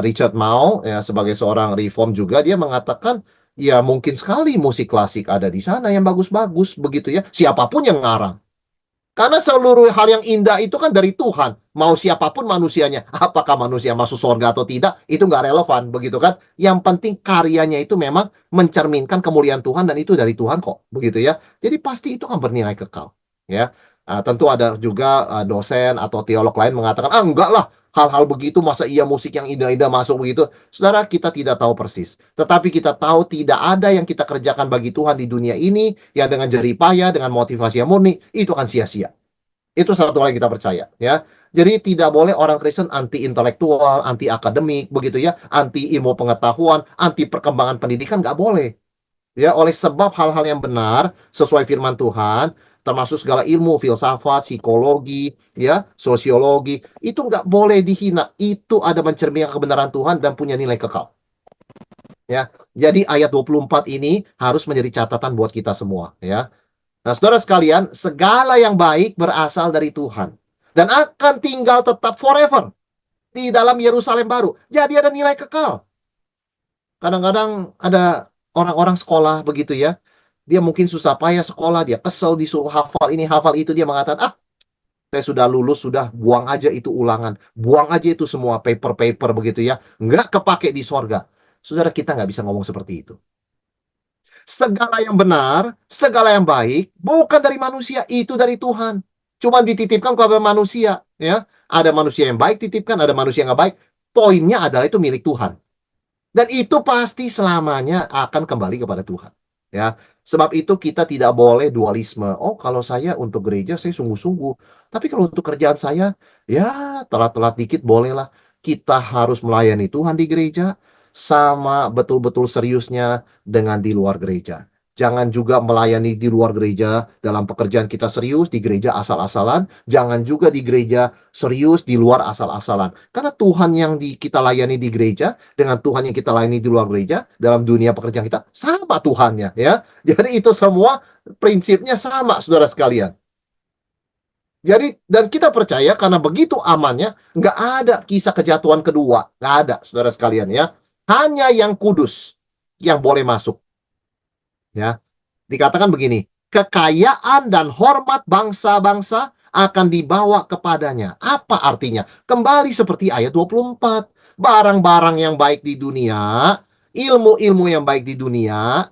A: Richard Mao, ya sebagai seorang reform juga, dia mengatakan, ya mungkin sekali musik klasik ada di sana yang bagus-bagus, begitu ya. Siapapun yang ngarang. Karena seluruh hal yang indah itu kan dari Tuhan. Mau siapapun manusianya. Apakah manusia masuk surga atau tidak, itu nggak relevan, begitu kan. Yang penting karyanya itu memang mencerminkan kemuliaan Tuhan, dan itu dari Tuhan kok, begitu ya. Jadi pasti itu kan bernilai kekal. Ya, tentu ada juga dosen atau teolog lain mengatakan, enggak lah, hal-hal begitu masa iya musik yang indah-indah masuk begitu. Saudara, kita tidak tahu persis. Tetapi kita tahu tidak ada yang kita kerjakan bagi Tuhan di dunia ini yang dengan jerih payah, dengan motivasi yang murni, itu akan sia-sia. Itu satu hal yang kita percaya, ya. Jadi tidak boleh orang Kristen anti intelektual, anti akademik, begitu ya, anti ilmu pengetahuan, anti perkembangan pendidikan, nggak boleh. Ya, oleh sebab hal-hal yang benar sesuai firman Tuhan, termasuk segala ilmu, filsafat, psikologi, ya, sosiologi, itu nggak boleh dihina. Itu ada mencerminkan kebenaran Tuhan dan punya nilai kekal. Ya, jadi ayat 24 ini harus menjadi catatan buat kita semua, ya. Nah, saudara sekalian, segala yang baik berasal dari Tuhan dan akan tinggal tetap forever di dalam Yerusalem baru. Jadi ada nilai kekal. Kadang-kadang ada orang-orang sekolah begitu ya. Dia mungkin susah payah sekolah, dia kesel disuruh hafal ini, hafal itu, dia mengatakan, saya sudah lulus, sudah buang aja itu ulangan, buang aja itu semua paper-paper begitu ya. Nggak kepake di sorga. Saudara, kita nggak bisa ngomong seperti itu. Segala yang benar, segala yang baik, bukan dari manusia, itu dari Tuhan. Cuma dititipkan kepada manusia, ya. Ada manusia yang baik titipkan, ada manusia yang nggak baik. Poinnya adalah itu milik Tuhan. Dan itu pasti selamanya akan kembali kepada Tuhan. Ya, sebab itu kita tidak boleh dualisme. Oh, kalau saya untuk gereja saya sungguh-sungguh. Tapi kalau untuk kerjaan saya, ya telat-telat dikit bolehlah. Kita harus melayani Tuhan di gereja sama betul-betul seriusnya dengan di luar gereja. Jangan juga melayani di luar gereja dalam pekerjaan kita serius, di gereja asal-asalan. Jangan juga di gereja serius, di luar asal-asalan. Karena Tuhan yang kita layani di gereja dengan Tuhan yang kita layani di luar gereja dalam dunia pekerjaan kita sama Tuhannya, ya. Jadi itu semua prinsipnya sama, saudara sekalian. Jadi dan kita percaya karena begitu amannya, nggak ada kisah kejatuhan kedua, nggak ada, saudara sekalian ya. Hanya yang kudus yang boleh masuk, ya. Dikatakan begini, kekayaan dan hormat bangsa-bangsa akan dibawa kepadanya. Apa artinya? Kembali seperti ayat 24. Barang-barang yang baik di dunia, ilmu-ilmu yang baik di dunia,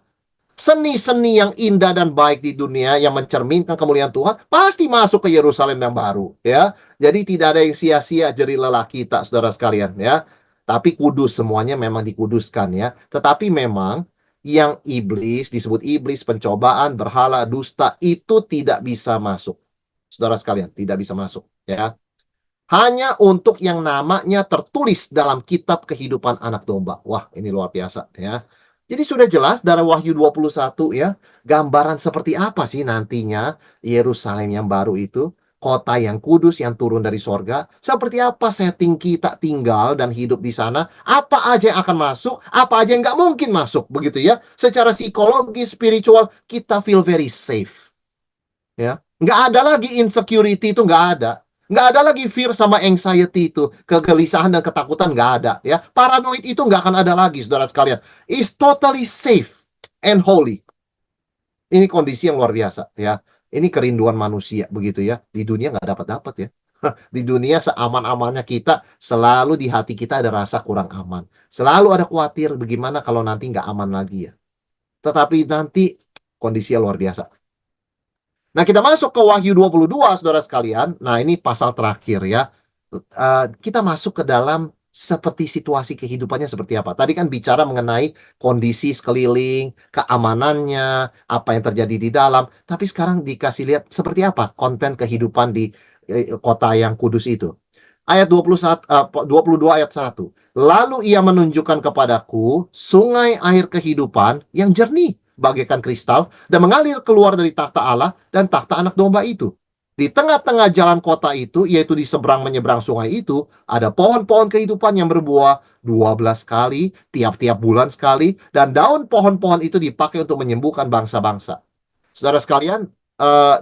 A: seni-seni yang indah dan baik di dunia yang mencerminkan kemuliaan Tuhan, pasti masuk ke Yerusalem yang baru, ya. Jadi tidak ada yang sia-sia jerih lelah kita, saudara sekalian, ya. Tapi kudus, semuanya memang dikuduskan, ya. Tetapi memang yang iblis, disebut iblis, pencobaan, berhala, dusta, itu tidak bisa masuk. Saudara sekalian, tidak bisa masuk, ya. Hanya untuk yang namanya tertulis dalam kitab kehidupan anak domba. Wah, ini luar biasa, ya. Jadi sudah jelas dari Wahyu 21 ya, gambaran seperti apa sih nantinya Yerusalem yang baru itu, kota yang kudus yang turun dari sorga, seperti apa setting kita tinggal dan hidup di sana, apa aja yang akan masuk, apa aja yang nggak mungkin masuk, begitu ya. Secara psikologi, spiritual, kita feel very safe. Ya, nggak ada lagi insecurity, itu nggak ada. Nggak ada lagi fear sama anxiety itu, kegelisahan dan ketakutan nggak ada. Ya, paranoid itu nggak akan ada lagi, saudara sekalian. Is totally safe and holy. Ini kondisi yang luar biasa, ya. Ini kerinduan manusia, begitu ya. Di dunia nggak dapat-dapat ya. Di dunia seaman-amannya kita, selalu di hati kita ada rasa kurang aman. Selalu ada khawatir bagaimana kalau nanti nggak aman lagi ya. Tetapi nanti kondisinya luar biasa. Nah, kita masuk ke Wahyu 22, saudara sekalian. Nah, ini pasal terakhir ya. Kita masuk ke dalam seperti situasi kehidupannya seperti apa. Tadi kan bicara mengenai kondisi sekeliling, keamanannya, apa yang terjadi di dalam. Tapi sekarang dikasih lihat seperti apa konten kehidupan di kota yang kudus itu. Ayat 22 ayat 1. Lalu ia menunjukkan kepadaku sungai air kehidupan yang jernih bagaikan kristal dan mengalir keluar dari takhta Allah dan takhta anak domba itu. Di tengah-tengah jalan kota itu, yaitu di seberang menyeberang sungai itu, ada pohon-pohon kehidupan yang berbuah 12 kali, tiap-tiap bulan sekali, dan daun pohon-pohon itu dipakai untuk menyembuhkan bangsa-bangsa. Saudara sekalian,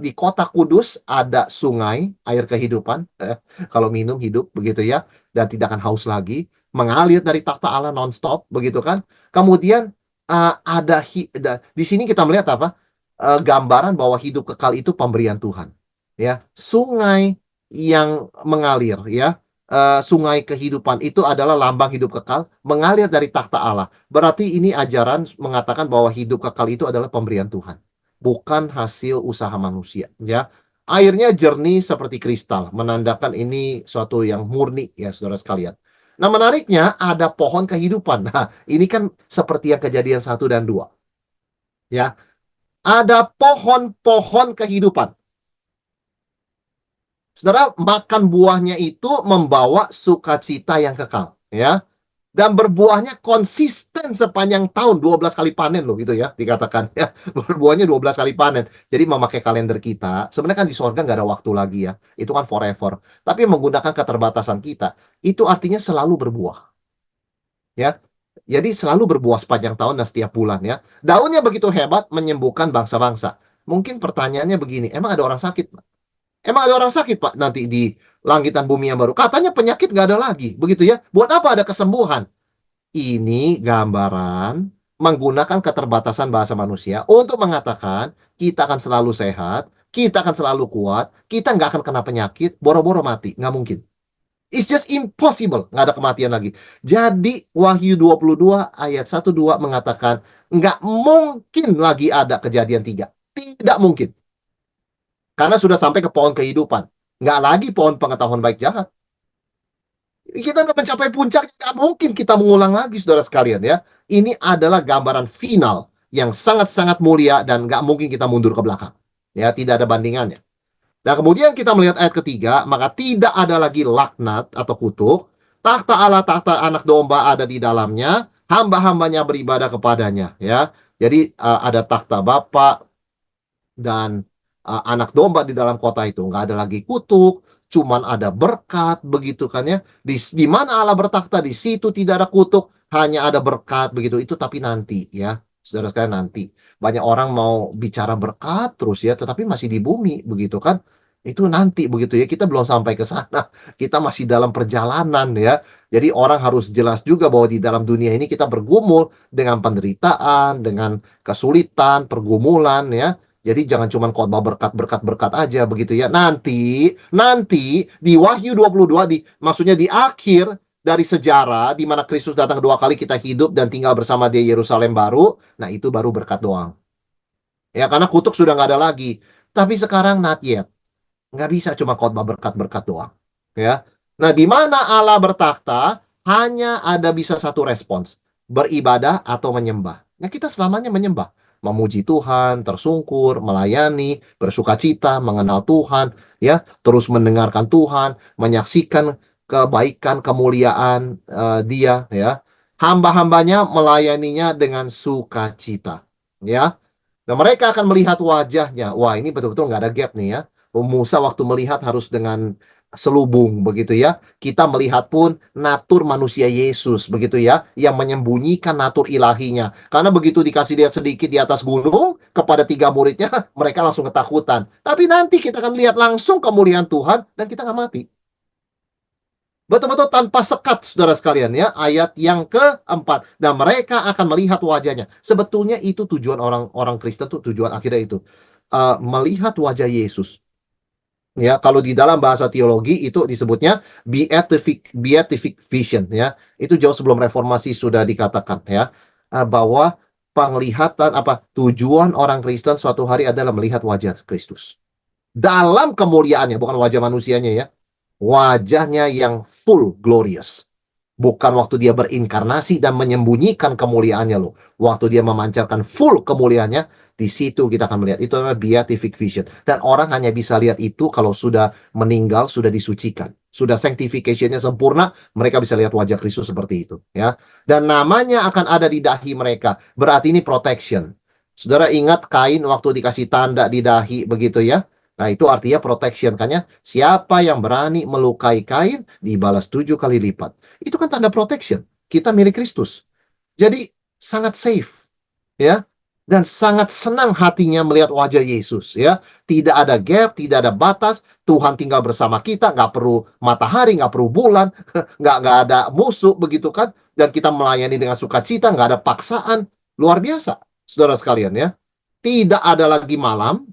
A: di kota Kudus ada sungai air kehidupan, kalau minum hidup begitu ya, dan tidak akan haus lagi, mengalir dari takhta Allah nonstop begitu kan. Kemudian di sini kita melihat apa? Gambaran bahwa hidup kekal itu pemberian Tuhan. Ya, sungai yang mengalir ya. Sungai kehidupan itu adalah lambang hidup kekal mengalir dari takhta Allah. Berarti ini ajaran mengatakan bahwa hidup kekal itu adalah pemberian Tuhan, bukan hasil usaha manusia ya. Airnya jernih seperti kristal, menandakan ini suatu yang murni ya saudara sekalian. Nah, menariknya ada pohon kehidupan. Nah, ini kan seperti yang Kejadian 1 dan 2 ya. Ada pohon-pohon kehidupan. Saudara, makan buahnya itu membawa sukacita yang kekal ya. Dan berbuahnya konsisten sepanjang tahun, 12 kali panen loh gitu ya, dikatakan ya. Berbuahnya 12 kali panen. Jadi memakai kalender kita, sebenarnya kan di sorga nggak ada waktu lagi ya. Itu kan forever. Tapi menggunakan keterbatasan kita, itu artinya selalu berbuah. Ya. Jadi selalu berbuah sepanjang tahun dan setiap bulan ya. Daunnya begitu hebat menyembuhkan bangsa-bangsa. Mungkin pertanyaannya begini, emang ada orang sakit, Pak? Emang ada orang sakit, Pak, nanti di langit dan bumi yang baru? Katanya penyakit nggak ada lagi, begitu ya. Buat apa ada kesembuhan? Ini gambaran menggunakan keterbatasan bahasa manusia untuk mengatakan kita akan selalu sehat, kita akan selalu kuat, kita nggak akan kena penyakit, boro-boro mati. Nggak mungkin. It's just impossible. Nggak ada kematian lagi. Jadi Wahyu 22 ayat 1-2 mengatakan nggak mungkin lagi ada kejadian 3. Tidak mungkin. Karena sudah sampai ke pohon kehidupan. Nggak lagi pohon pengetahuan baik jahat. Kita udah mencapai puncak, nggak mungkin kita mengulang lagi, saudara sekalian ya. Ini adalah gambaran final yang sangat-sangat mulia dan nggak mungkin kita mundur ke belakang. Ya, tidak ada bandingannya. Nah, kemudian kita melihat ayat ketiga, maka tidak ada lagi laknat atau kutuk. Takhta Allah, takhta anak domba ada di dalamnya, hamba-hambanya beribadah kepadanya. Ya, jadi ada takhta Bapa dan anak domba di dalam kota itu. Nggak ada lagi kutuk, cuman ada berkat, begitu kan ya. Di mana Allah bertakhta, di situ tidak ada kutuk, hanya ada berkat, begitu. Itu tapi nanti ya, saudara sekalian, nanti. Banyak orang mau bicara berkat terus ya, tetapi masih di bumi, begitu kan. Itu nanti, begitu ya. Kita belum sampai ke sana. Kita masih dalam perjalanan ya. Jadi orang harus jelas juga bahwa di dalam dunia ini kita bergumul dengan penderitaan, dengan kesulitan, pergumulan ya. Jadi jangan cuma khotbah berkat aja begitu ya. Nanti di Wahyu 22 maksudnya di akhir dari sejarah di mana Kristus datang 2 kali, kita hidup dan tinggal bersama dia Yerusalem baru. Nah, itu baru berkat doang. Ya, karena kutuk sudah nggak ada lagi. Tapi sekarang not yet. Nggak bisa cuma khotbah berkat doang. Ya. Nah, di mana Allah bertakhta hanya ada bisa satu respons, beribadah atau menyembah. Nah, kita selamanya menyembah, memuji Tuhan, tersungkur, melayani, bersukacita, mengenal Tuhan, ya, terus mendengarkan Tuhan, menyaksikan kebaikan, kemuliaan Dia, ya. Hamba-hambanya melayaninya dengan sukacita, ya. Nah, mereka akan melihat wajahnya. Wah, ini betul-betul nggak ada gap nih ya. Musa waktu melihat harus dengan selubung begitu ya. Kita melihat pun natur manusia Yesus begitu ya, yang menyembunyikan natur ilahinya. Karena begitu dikasih lihat sedikit di atas gunung kepada 3 muridnya, mereka langsung ketakutan. Tapi nanti kita akan lihat langsung kemuliaan Tuhan dan kita nggak mati. Betul-betul tanpa sekat, saudara sekalian ya. Ayat yang keempat. Dan mereka akan melihat wajahnya. Sebetulnya itu tujuan orang Kristen tuh, tujuan akhirnya itu. Melihat wajah Yesus. Ya, kalau di dalam bahasa teologi itu disebutnya beatific vision ya. Itu jauh sebelum reformasi sudah dikatakan ya, bahwa penglihatan tujuan orang Kristen suatu hari adalah melihat wajah Kristus. Dalam kemuliaannya, bukan wajah manusianya ya. Wajahnya yang full glorious. Bukan waktu dia berinkarnasi dan menyembunyikan kemuliaannya loh. Waktu dia memancarkan full kemuliaannya, di situ kita akan melihat. Itu namanya beatific vision. Dan orang hanya bisa lihat itu kalau sudah meninggal, sudah disucikan. Sudah sanctification-nya sempurna, mereka bisa lihat wajah Kristus seperti itu. Ya. Dan namanya akan ada di dahi mereka. Berarti ini protection. Saudara ingat Kain waktu dikasih tanda di dahi begitu ya. Nah itu artinya protection. Kan ya. Siapa yang berani melukai Kain, dibalas 7 kali lipat. Itu kan tanda protection. Kita milik Kristus. Jadi sangat safe, ya. Dan sangat senang hatinya melihat wajah Yesus, ya. Tidak ada gap, tidak ada batas. Tuhan tinggal bersama kita, nggak perlu matahari, nggak perlu bulan, nggak ada musuh, begitu kan. Dan kita melayani dengan sukacita, nggak ada paksaan. Luar biasa, saudara sekalian, ya. Tidak ada lagi malam,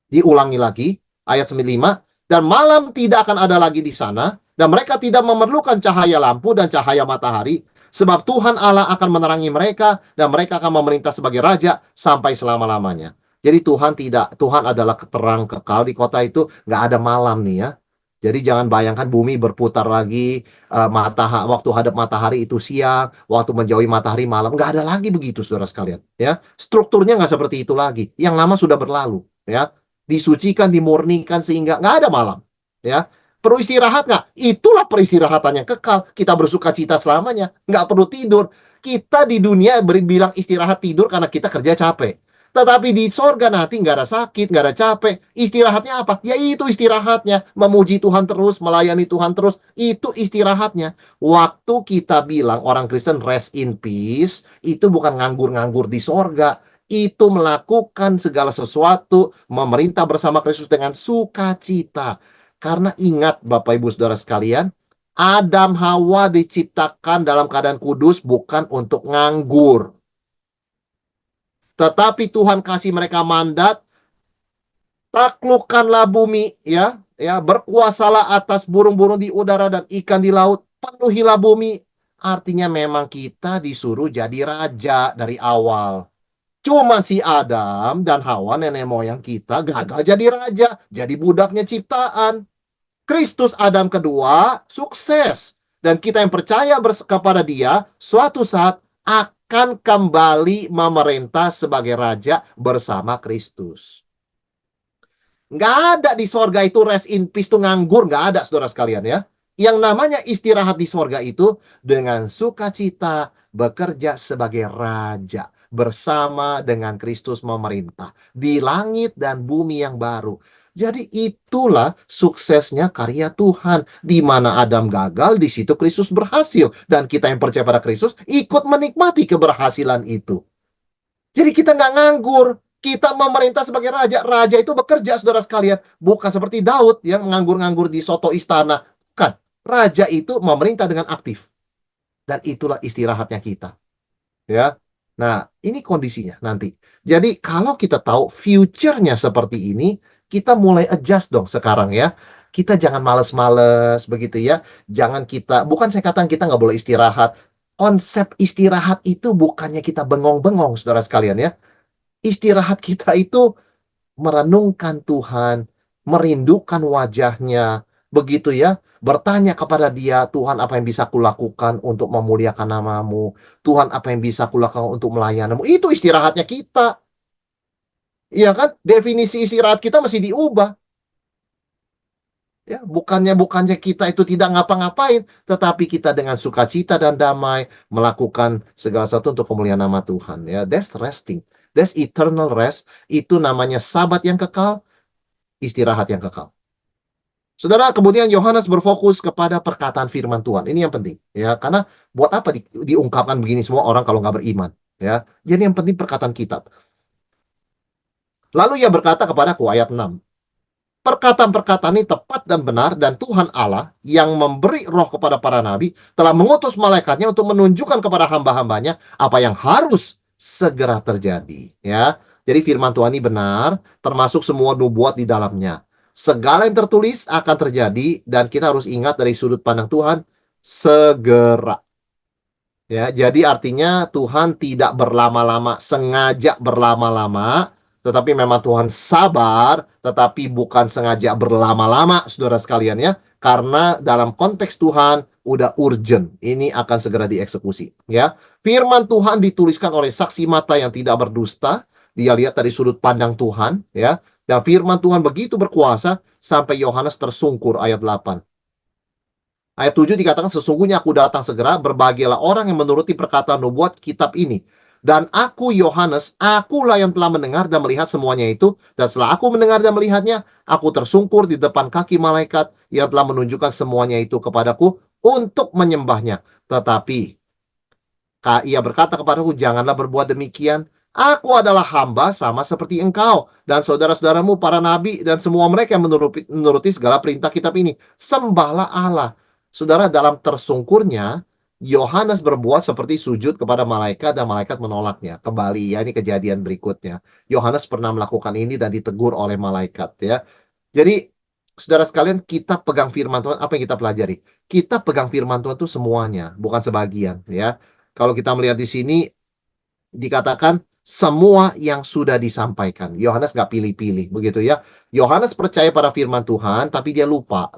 A: diulangi lagi, ayat 95, dan malam tidak akan ada lagi di sana, dan mereka tidak memerlukan cahaya lampu dan cahaya matahari, sebab Tuhan Allah akan menerangi mereka, dan mereka akan memerintah sebagai raja sampai selama-lamanya. Jadi Tuhan adalah terang kekal di kota itu, nggak ada malam nih ya. Jadi jangan bayangkan bumi berputar lagi, waktu hadap matahari itu siang, waktu menjauhi matahari malam, nggak ada lagi begitu saudara sekalian. Ya, strukturnya nggak seperti itu lagi. Yang lama sudah berlalu. Ya, disucikan, dimurnikan sehingga nggak ada malam. Ya, perlu istirahat nggak? Itulah peristirahatan yang kekal. Kita bersuka cita selamanya, nggak perlu tidur. Kita di dunia bilang istirahat tidur karena kita kerja capek. Tetapi di sorga nanti nggak ada sakit, nggak ada capek. Istirahatnya apa? Ya itu istirahatnya. Memuji Tuhan terus, melayani Tuhan terus. Itu istirahatnya. Waktu kita bilang orang Kristen rest in peace, itu bukan nganggur-nganggur di sorga. Itu melakukan segala sesuatu, memerintah bersama Kristus dengan sukacita. Karena ingat Bapak Ibu Saudara sekalian, Adam Hawa diciptakan dalam keadaan kudus bukan untuk nganggur. Tetapi Tuhan kasih mereka mandat, taklukkanlah bumi, ya, berkuasalah atas burung-burung di udara dan ikan di laut, penuhilah bumi. Artinya memang kita disuruh jadi raja dari awal. Cuma si Adam dan Hawa, nenek moyang kita, gagal jadi raja, jadi budaknya ciptaan. Kristus Adam kedua sukses. Dan kita yang percaya kepada dia, suatu saat akan kembali memerintah sebagai raja bersama Kristus. Nggak ada di sorga itu rest in peace tuh nganggur, nggak ada saudara sekalian ya. Yang namanya istirahat di sorga itu dengan sukacita bekerja sebagai raja bersama dengan Kristus memerintah di langit dan bumi yang baru. Jadi itulah suksesnya karya Tuhan. Di mana Adam gagal, di situ Kristus berhasil. Dan kita yang percaya pada Kristus ikut menikmati keberhasilan itu. Jadi kita nggak nganggur. Kita memerintah sebagai raja. Raja itu bekerja, saudara sekalian. Bukan seperti Daud yang nganggur-nganggur di soto istana. Bukan. Raja itu memerintah dengan aktif. Dan itulah istirahatnya kita. Ya. Nah, ini kondisinya nanti. Jadi kalau kita tahu future-nya seperti ini, kita mulai adjust dong sekarang ya. Kita jangan males-males begitu ya. Jangan bukan saya katakan kita nggak boleh istirahat. Konsep istirahat itu bukannya kita bengong-bengong, saudara sekalian ya. Istirahat kita itu merenungkan Tuhan, merindukan wajahnya, begitu ya. Bertanya kepada dia, Tuhan apa yang bisa kulakukan untuk memuliakan namamu? Tuhan apa yang bisa kulakukan untuk melayanimu? Itu istirahatnya kita. Iya kan? Definisi istirahat kita masih diubah. Ya, bukannya kita itu tidak ngapa-ngapain, tetapi kita dengan sukacita dan damai melakukan segala sesuatu untuk kemuliaan nama Tuhan. Ya, that's resting. That's eternal rest. Itu namanya sabat yang kekal, istirahat yang kekal. Saudara, kemudian Yohanes berfokus kepada perkataan firman Tuhan. Ini yang penting, ya, karena buat apa diungkapkan begini semua orang kalau nggak beriman, ya. Jadi yang penting perkataan kitab. Lalu ia berkata kepadaku, ayat 6. Perkataan-perkataan ini tepat dan benar, dan Tuhan Allah yang memberi roh kepada para nabi telah mengutus malaikatnya untuk menunjukkan kepada hamba-hambanya apa yang harus segera terjadi. Ya, jadi firman Tuhan ini benar, termasuk semua nubuat di dalamnya. Segala yang tertulis akan terjadi, dan kita harus ingat dari sudut pandang Tuhan, segera. Ya, jadi artinya Tuhan tidak berlama-lama, sengaja berlama-lama, tetapi memang Tuhan sabar, tetapi bukan sengaja berlama-lama, saudara sekalian ya. Karena dalam konteks Tuhan udah urgent, ini akan segera dieksekusi, ya. Firman Tuhan dituliskan oleh saksi mata yang tidak berdusta, dia lihat dari sudut pandang Tuhan, ya. Dan firman Tuhan begitu berkuasa sampai Yohanes tersungkur, ayat 8. Ayat 7 dikatakan, sesungguhnya aku datang segera, berbahagialah orang yang menuruti perkataan nubuat kitab ini. Dan aku, Yohanes, akulah yang telah mendengar dan melihat semuanya itu. Dan setelah aku mendengar dan melihatnya, aku tersungkur di depan kaki malaikat yang telah menunjukkan semuanya itu kepadaku untuk menyembahnya. Tetapi ia berkata kepadaku, janganlah berbuat demikian. Aku adalah hamba sama seperti engkau dan saudara-saudaramu para nabi dan semua mereka yang menuruti segala perintah kitab ini. Sembahlah Allah. Saudara, dalam tersungkurnya, Yohanes berbuat seperti sujud kepada malaikat dan malaikat menolaknya. Kembali ya, ini kejadian berikutnya. Yohanes pernah melakukan ini dan ditegur oleh malaikat ya. Jadi, saudara sekalian, kita pegang firman Tuhan, apa yang kita pelajari? Kita pegang firman Tuhan itu semuanya, bukan sebagian ya. Kalau kita melihat di sini dikatakan semua yang sudah disampaikan. Yohanes nggak pilih-pilih, begitu ya. Yohanes percaya pada firman Tuhan, tapi dia lupa.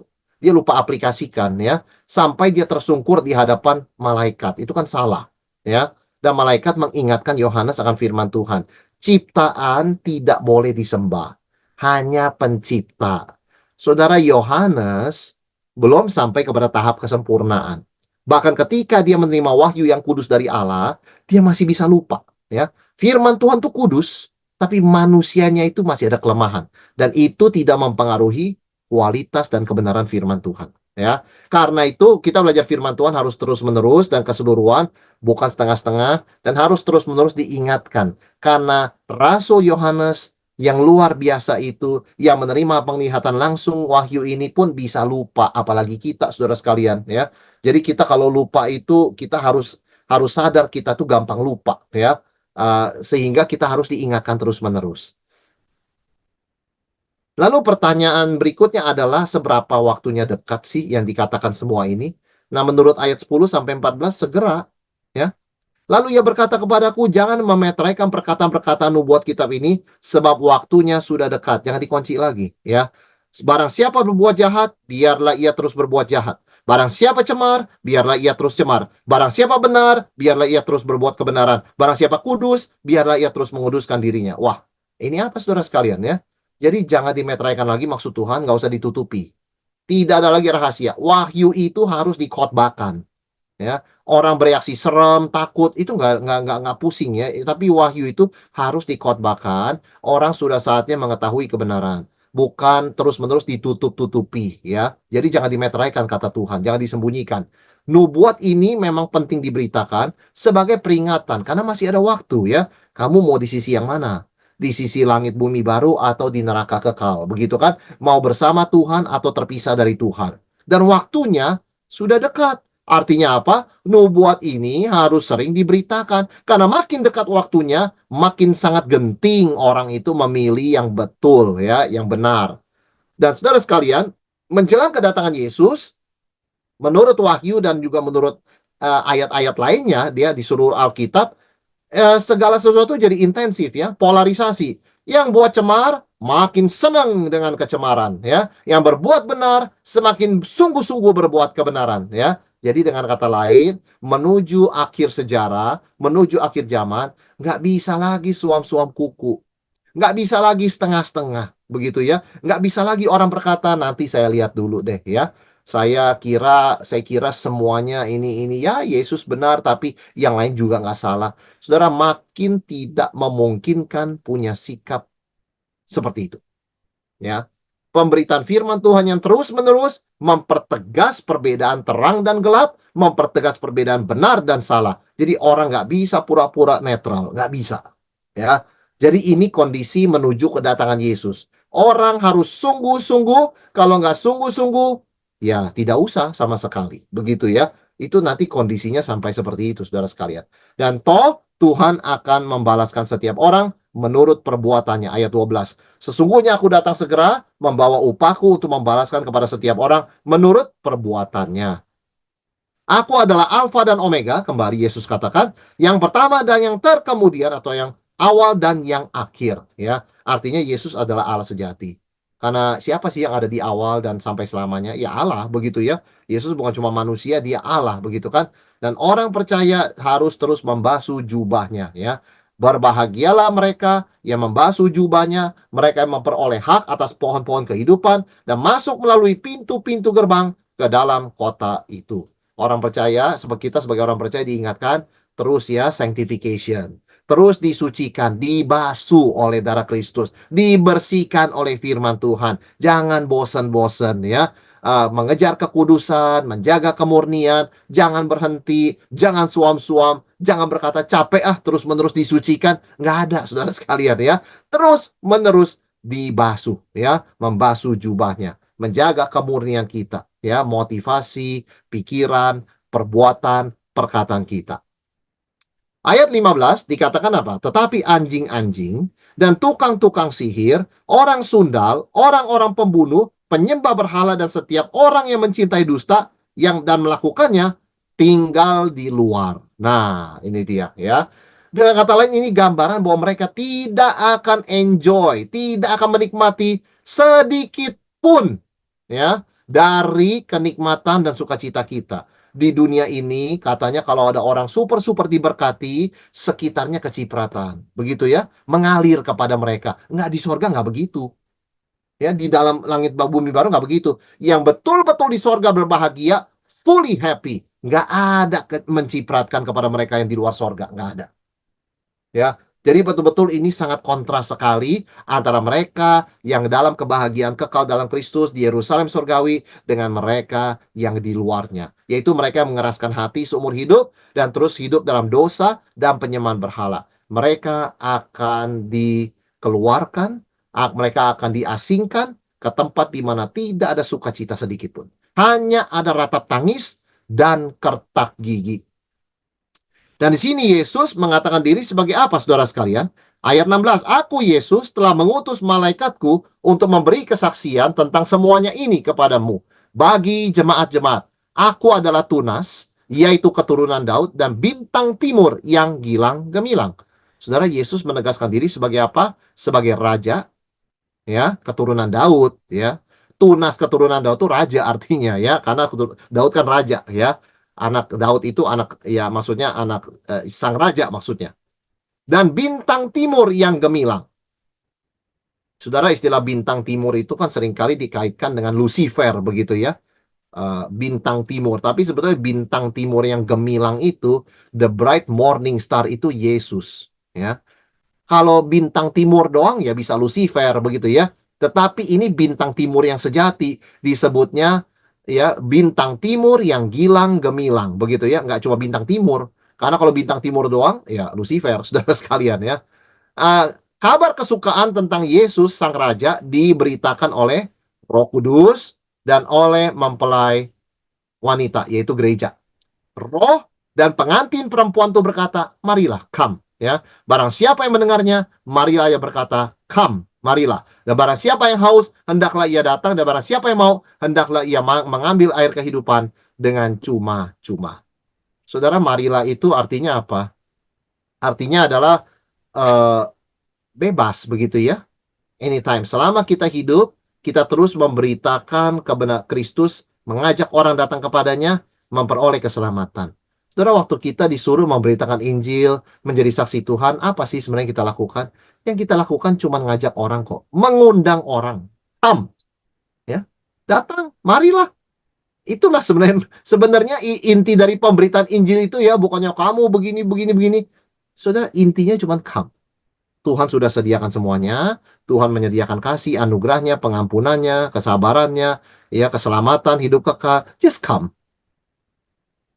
A: Dia lupa aplikasikan ya, sampai dia tersungkur di hadapan malaikat. Itu kan salah, ya. Dan malaikat mengingatkan Yohanes akan firman Tuhan. Ciptaan tidak boleh disembah, hanya pencipta. Saudara, Yohanes belum sampai kepada tahap kesempurnaan. Bahkan ketika dia menerima wahyu yang kudus dari Allah, dia masih bisa lupa, ya. Firman Tuhan itu kudus, tapi manusianya itu masih ada kelemahan, dan itu tidak mempengaruhi kualitas dan kebenaran firman Tuhan, ya. Karena itu kita belajar firman Tuhan harus terus-menerus dan keseluruhan, bukan setengah-setengah, dan harus terus-menerus diingatkan. Karena Rasul Yohanes yang luar biasa itu, yang menerima penglihatan langsung wahyu ini pun bisa lupa, apalagi kita, saudara sekalian, ya. Jadi kita kalau lupa itu kita harus sadar kita tuh gampang lupa ya. Sehingga kita harus diingatkan terus-menerus. Lalu pertanyaan berikutnya adalah seberapa waktunya dekat sih yang dikatakan semua ini? Nah, menurut ayat 10 sampai 14 segera ya. Lalu ia berkata kepadaku, jangan memeteraikan perkataan-perkataan nubuat kitab ini sebab waktunya sudah dekat. Jangan dikunci lagi ya. Barang siapa berbuat jahat, biarlah ia terus berbuat jahat. Barang siapa cemar, biarlah ia terus cemar. Barang siapa benar, biarlah ia terus berbuat kebenaran. Barang siapa kudus, biarlah ia terus menguduskan dirinya. Wah, ini apa saudara sekalian ya? Jadi jangan dimeteraikan lagi maksud Tuhan, nggak usah ditutupi. Tidak ada lagi rahasia. Wahyu itu harus dikhotbahkan. Ya, orang bereaksi serem, takut, itu nggak pusing ya. Tapi wahyu itu harus dikhotbahkan. Orang sudah saatnya mengetahui kebenaran, bukan terus-menerus ditutup-tutupi ya. Jadi jangan dimeteraikan kata Tuhan, jangan disembunyikan. Nubuat ini memang penting diberitakan sebagai peringatan karena masih ada waktu ya. Kamu mau di sisi yang mana? Di sisi langit bumi baru atau di neraka kekal? Begitu kan? Mau bersama Tuhan atau terpisah dari Tuhan? Dan waktunya sudah dekat. Artinya apa? Nubuat ini harus sering diberitakan. Karena makin dekat waktunya, makin sangat genting orang itu memilih yang betul, ya, yang benar. Dan saudara sekalian, menjelang kedatangan Yesus, menurut Wahyu dan juga menurut ayat-ayat lainnya, dia disuruh Alkitab, segala sesuatu jadi intensif ya, polarisasi. Yang buat cemar makin senang dengan kecemaran ya. Yang berbuat benar semakin sungguh-sungguh berbuat kebenaran ya. Jadi dengan kata lain, menuju akhir sejarah, menuju akhir zaman, nggak bisa lagi suam-suam kuku. Nggak bisa lagi setengah-setengah, begitu ya. Nggak bisa lagi orang berkata, nanti saya lihat dulu deh ya. Saya kira semuanya ini ya Yesus benar, tapi yang lain juga nggak salah. Saudara, makin tidak memungkinkan punya sikap seperti itu. Ya, pemberitaan firman Tuhan yang terus-menerus mempertegas perbedaan terang dan gelap, mempertegas perbedaan benar dan salah. Jadi orang nggak bisa pura-pura netral, nggak bisa. Ya, jadi ini kondisi menuju kedatangan Yesus. Orang harus sungguh-sungguh, kalau nggak sungguh-sungguh, ya tidak usah sama sekali. Begitu ya. Itu nanti kondisinya sampai seperti itu, saudara sekalian. Dan toh, Tuhan akan membalaskan setiap orang menurut perbuatannya. Ayat 12. Sesungguhnya aku datang segera membawa upahku untuk membalaskan kepada setiap orang menurut perbuatannya. Aku adalah Alfa dan Omega, kembali Yesus katakan, yang pertama dan yang terkemudian atau yang awal dan yang akhir. Ya, artinya Yesus adalah Allah sejati. Karena siapa sih yang ada di awal dan sampai selamanya? Ya Allah, begitu ya. Yesus bukan cuma manusia, dia Allah, begitu kan? Dan orang percaya harus terus membasuh jubahnya, ya. Berbahagialah mereka yang membasuh jubahnya, mereka yang memperoleh hak atas pohon-pohon kehidupan dan masuk melalui pintu-pintu gerbang ke dalam kota itu. Orang percaya, seperti kita sebagai orang percaya diingatkan, terus ya, sanctification. Terus disucikan, dibasuh oleh darah Kristus, dibersihkan oleh firman Tuhan. Jangan bosan-bosan ya. Mengejar kekudusan, menjaga kemurnian, jangan berhenti, jangan suam-suam, jangan berkata capek terus-menerus disucikan. Nggak ada, saudara sekalian ya. Terus-menerus dibasuh ya, membasuh jubahnya, menjaga kemurnian kita ya, motivasi, pikiran, perbuatan, perkataan kita. Ayat 15 dikatakan apa? Tetapi anjing-anjing dan tukang-tukang sihir, orang sundal, orang-orang pembunuh, penyembah berhala dan setiap orang yang mencintai dusta dan melakukannya tinggal di luar. Nah, ini dia ya. Dengan kata lain ini gambaran bahwa mereka tidak akan enjoy, tidak akan menikmati sedikit pun ya dari kenikmatan dan sukacita kita. Di dunia ini katanya kalau ada orang super diberkati, sekitarnya kecipratan. Begitu ya, mengalir kepada mereka. Nggak, di sorga nggak begitu. Ya, di dalam langit bumi baru nggak begitu. Yang betul-betul di sorga berbahagia, fully happy. Nggak ada mencipratkan kepada mereka yang di luar sorga. Nggak ada. Ya, jadi betul-betul ini sangat kontras sekali antara mereka yang dalam kebahagiaan kekal dalam Kristus di Yerusalem surgawi dengan mereka yang di luarnya. Yaitu mereka yang mengeraskan hati seumur hidup dan terus hidup dalam dosa dan penyembahan berhala. Mereka akan dikeluarkan, mereka akan diasingkan ke tempat di mana tidak ada sukacita sedikit pun. Hanya ada ratap tangis dan kertak gigi. Dan di sini Yesus mengatakan diri sebagai apa, saudara sekalian? Ayat 16, Aku Yesus telah mengutus malaikatku untuk memberi kesaksian tentang semuanya ini kepadamu. Bagi jemaat-jemaat, aku adalah tunas, yaitu keturunan Daud dan bintang timur yang gilang gemilang. Saudara, Yesus menegaskan diri sebagai apa? Sebagai raja, ya, keturunan Daud, ya. Tunas keturunan Daud itu raja artinya, ya, karena Daud kan raja, ya. Anak Daud itu anak, ya, maksudnya anak sang raja maksudnya. Dan bintang timur yang gemilang. Saudara, istilah bintang timur itu kan seringkali dikaitkan dengan Lucifer begitu ya. Bintang timur, tapi sebetulnya bintang timur yang gemilang itu, the bright morning star itu Yesus, ya. Kalau bintang timur doang ya bisa Lucifer begitu ya. Tetapi ini bintang timur yang sejati, disebutnya ya bintang timur yang gilang gemilang begitu ya, nggak cuma bintang timur. Karena kalau bintang timur doang ya Lucifer, saudara sekalian ya. Kabar kesukaan tentang Yesus sang raja diberitakan oleh Roh Kudus dan oleh mempelai wanita, yaitu gereja. Roh dan pengantin perempuan itu berkata, marilah, come. Ya, barang siapa yang mendengarnya, marilah ia berkata, come, marilah. Dan barang siapa yang haus, hendaklah ia datang. Dan barang siapa yang mau, hendaklah ia mengambil air kehidupan dengan cuma-cuma. Saudara, marilah itu artinya apa? Artinya adalah bebas, begitu ya. Anytime, selama kita hidup, kita terus memberitakan kebenaran Kristus, mengajak orang datang kepadanya, memperoleh keselamatan. Saudara, waktu kita disuruh memberitakan Injil, menjadi saksi Tuhan, apa sih sebenarnya kita lakukan? Yang kita lakukan cuma ngajak orang kok, mengundang orang. Ya, datang, marilah. Itulah sebenarnya inti dari pemberitaan Injil itu ya, bukannya kamu begini. Saudara, intinya cuma come. Tuhan sudah sediakan semuanya. Tuhan menyediakan kasih, anugerahnya, pengampunannya, kesabarannya, ya, keselamatan, hidup kekal. Just come.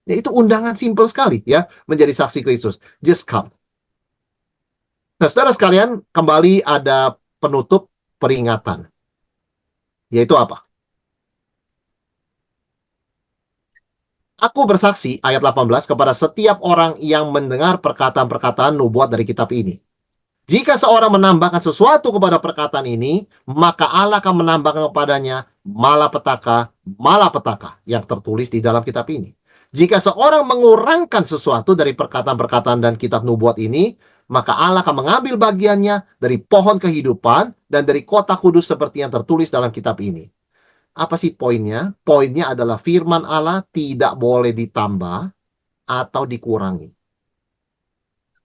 A: Ya, itu undangan simpel sekali ya, menjadi saksi Kristus. Just come. Nah, saudara sekalian, kembali ada penutup peringatan. Yaitu apa? Aku bersaksi, ayat 18, kepada setiap orang yang mendengar perkataan-perkataan nubuat dari kitab ini. Jika seorang menambahkan sesuatu kepada perkataan ini, maka Allah akan menambahkan kepadanya malapetaka yang tertulis di dalam kitab ini. Jika seorang mengurangkan sesuatu dari perkataan-perkataan dan kitab nubuat ini, maka Allah akan mengambil bagiannya dari pohon kehidupan dan dari kota kudus seperti yang tertulis dalam kitab ini. Apa sih poinnya? Poinnya adalah firman Allah tidak boleh ditambah atau dikurangi.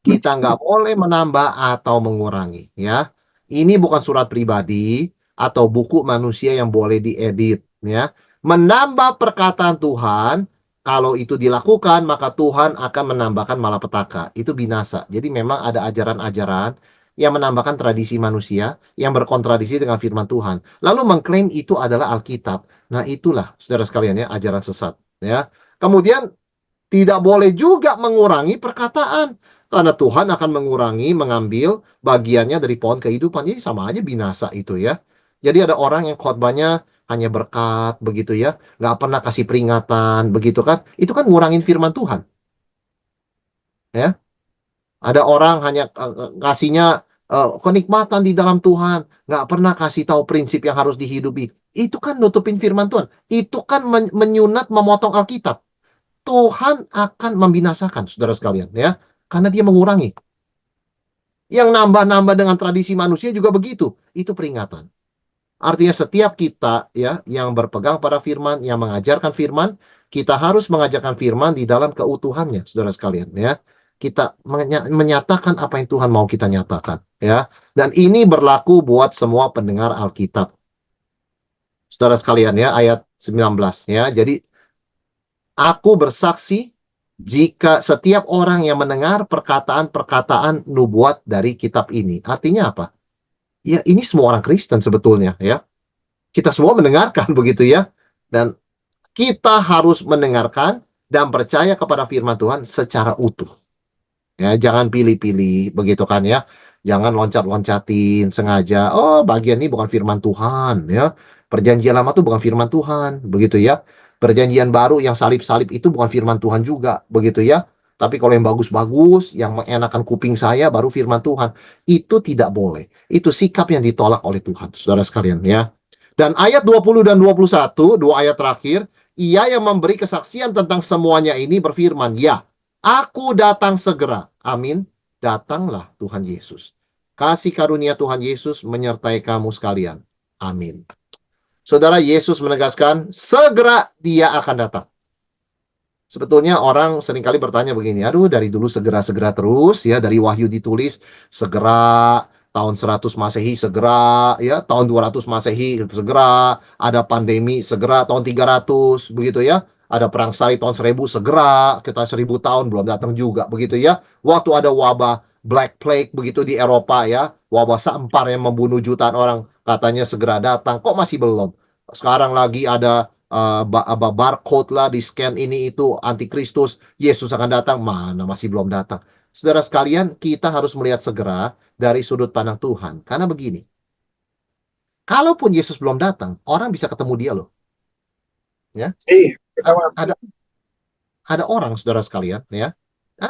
A: Kita nggak boleh menambah atau mengurangi, ya. Ini bukan surat pribadi atau buku manusia yang boleh diedit, ya. Menambah perkataan Tuhan, kalau itu dilakukan, maka Tuhan akan menambahkan malapetaka. Itu binasa. Jadi memang ada ajaran-ajaran yang menambahkan tradisi manusia yang berkontradiksi dengan firman Tuhan. Lalu mengklaim itu adalah Alkitab. Nah, itulah saudara sekalian ya, ajaran sesat, ya. Kemudian tidak boleh juga mengurangi perkataan. Karena Tuhan akan mengurangi, mengambil bagiannya dari pohon kehidupan. Jadi sama aja binasa itu ya. Jadi ada orang yang khotbahnya hanya berkat, begitu ya. Nggak pernah kasih peringatan, begitu kan. Itu kan ngurangin firman Tuhan. Ya. Ada orang hanya kasihnya kenikmatan di dalam Tuhan. Nggak pernah kasih tahu prinsip yang harus dihidupi. Itu kan nutupin firman Tuhan. Itu kan menyunat, memotong Alkitab. Tuhan akan membinasakan, saudara sekalian, ya, karena dia mengurangi. Yang nambah-nambah dengan tradisi manusia juga begitu. Itu peringatan. Artinya setiap kita ya yang berpegang pada firman, yang mengajarkan firman, kita harus mengajarkan firman di dalam keutuhannya, saudara sekalian, ya. Kita menyatakan apa yang Tuhan mau kita nyatakan, ya. Dan ini berlaku buat semua pendengar Alkitab. Saudara sekalian ya, ayat 19 ya. Jadi aku bersaksi jika setiap orang yang mendengar perkataan-perkataan nubuat dari kitab ini. Artinya apa? Ya, ini semua orang Kristen sebetulnya ya. Kita semua mendengarkan begitu ya. Dan kita harus mendengarkan dan percaya kepada firman Tuhan secara utuh. Ya, jangan pilih-pilih begitu kan ya. Jangan loncat-loncatin sengaja. Oh, bagian ini bukan firman Tuhan ya. Perjanjian lama itu bukan firman Tuhan, begitu ya. Perjanjian baru yang salib-salib itu bukan firman Tuhan juga, begitu ya. Tapi kalau yang bagus-bagus, yang mengenakan kuping saya baru firman Tuhan. Itu tidak boleh. Itu sikap yang ditolak oleh Tuhan, saudara sekalian ya. Dan ayat 20 dan 21, dua ayat terakhir, ia yang memberi kesaksian tentang semuanya ini berfirman, ya, aku datang segera. Amin. Datanglah Tuhan Yesus. Kasih karunia Tuhan Yesus menyertai kamu sekalian. Amin. Saudara, Yesus menegaskan, segera dia akan datang. Sebetulnya orang seringkali bertanya begini, aduh dari dulu segera-segera terus, ya dari Wahyu ditulis, segera, tahun 100 Masehi segera, ya tahun 200 Masehi segera, ada pandemi segera, tahun 300, begitu ya. Ada perang salib tahun 1000 segera, kita 1000 tahun belum datang juga, begitu ya. Waktu ada wabah Black Plague begitu di Eropa ya, wabah sampar yang membunuh jutaan orang, katanya segera datang, kok masih belum? Sekarang lagi ada barcode lah di scan ini itu antikristus, Yesus akan datang, mana masih belum datang. Saudara sekalian, kita harus melihat segera dari sudut pandang Tuhan. Karena begini, kalaupun Yesus belum datang, orang bisa ketemu dia loh. Ya, ada orang saudara sekalian, ya,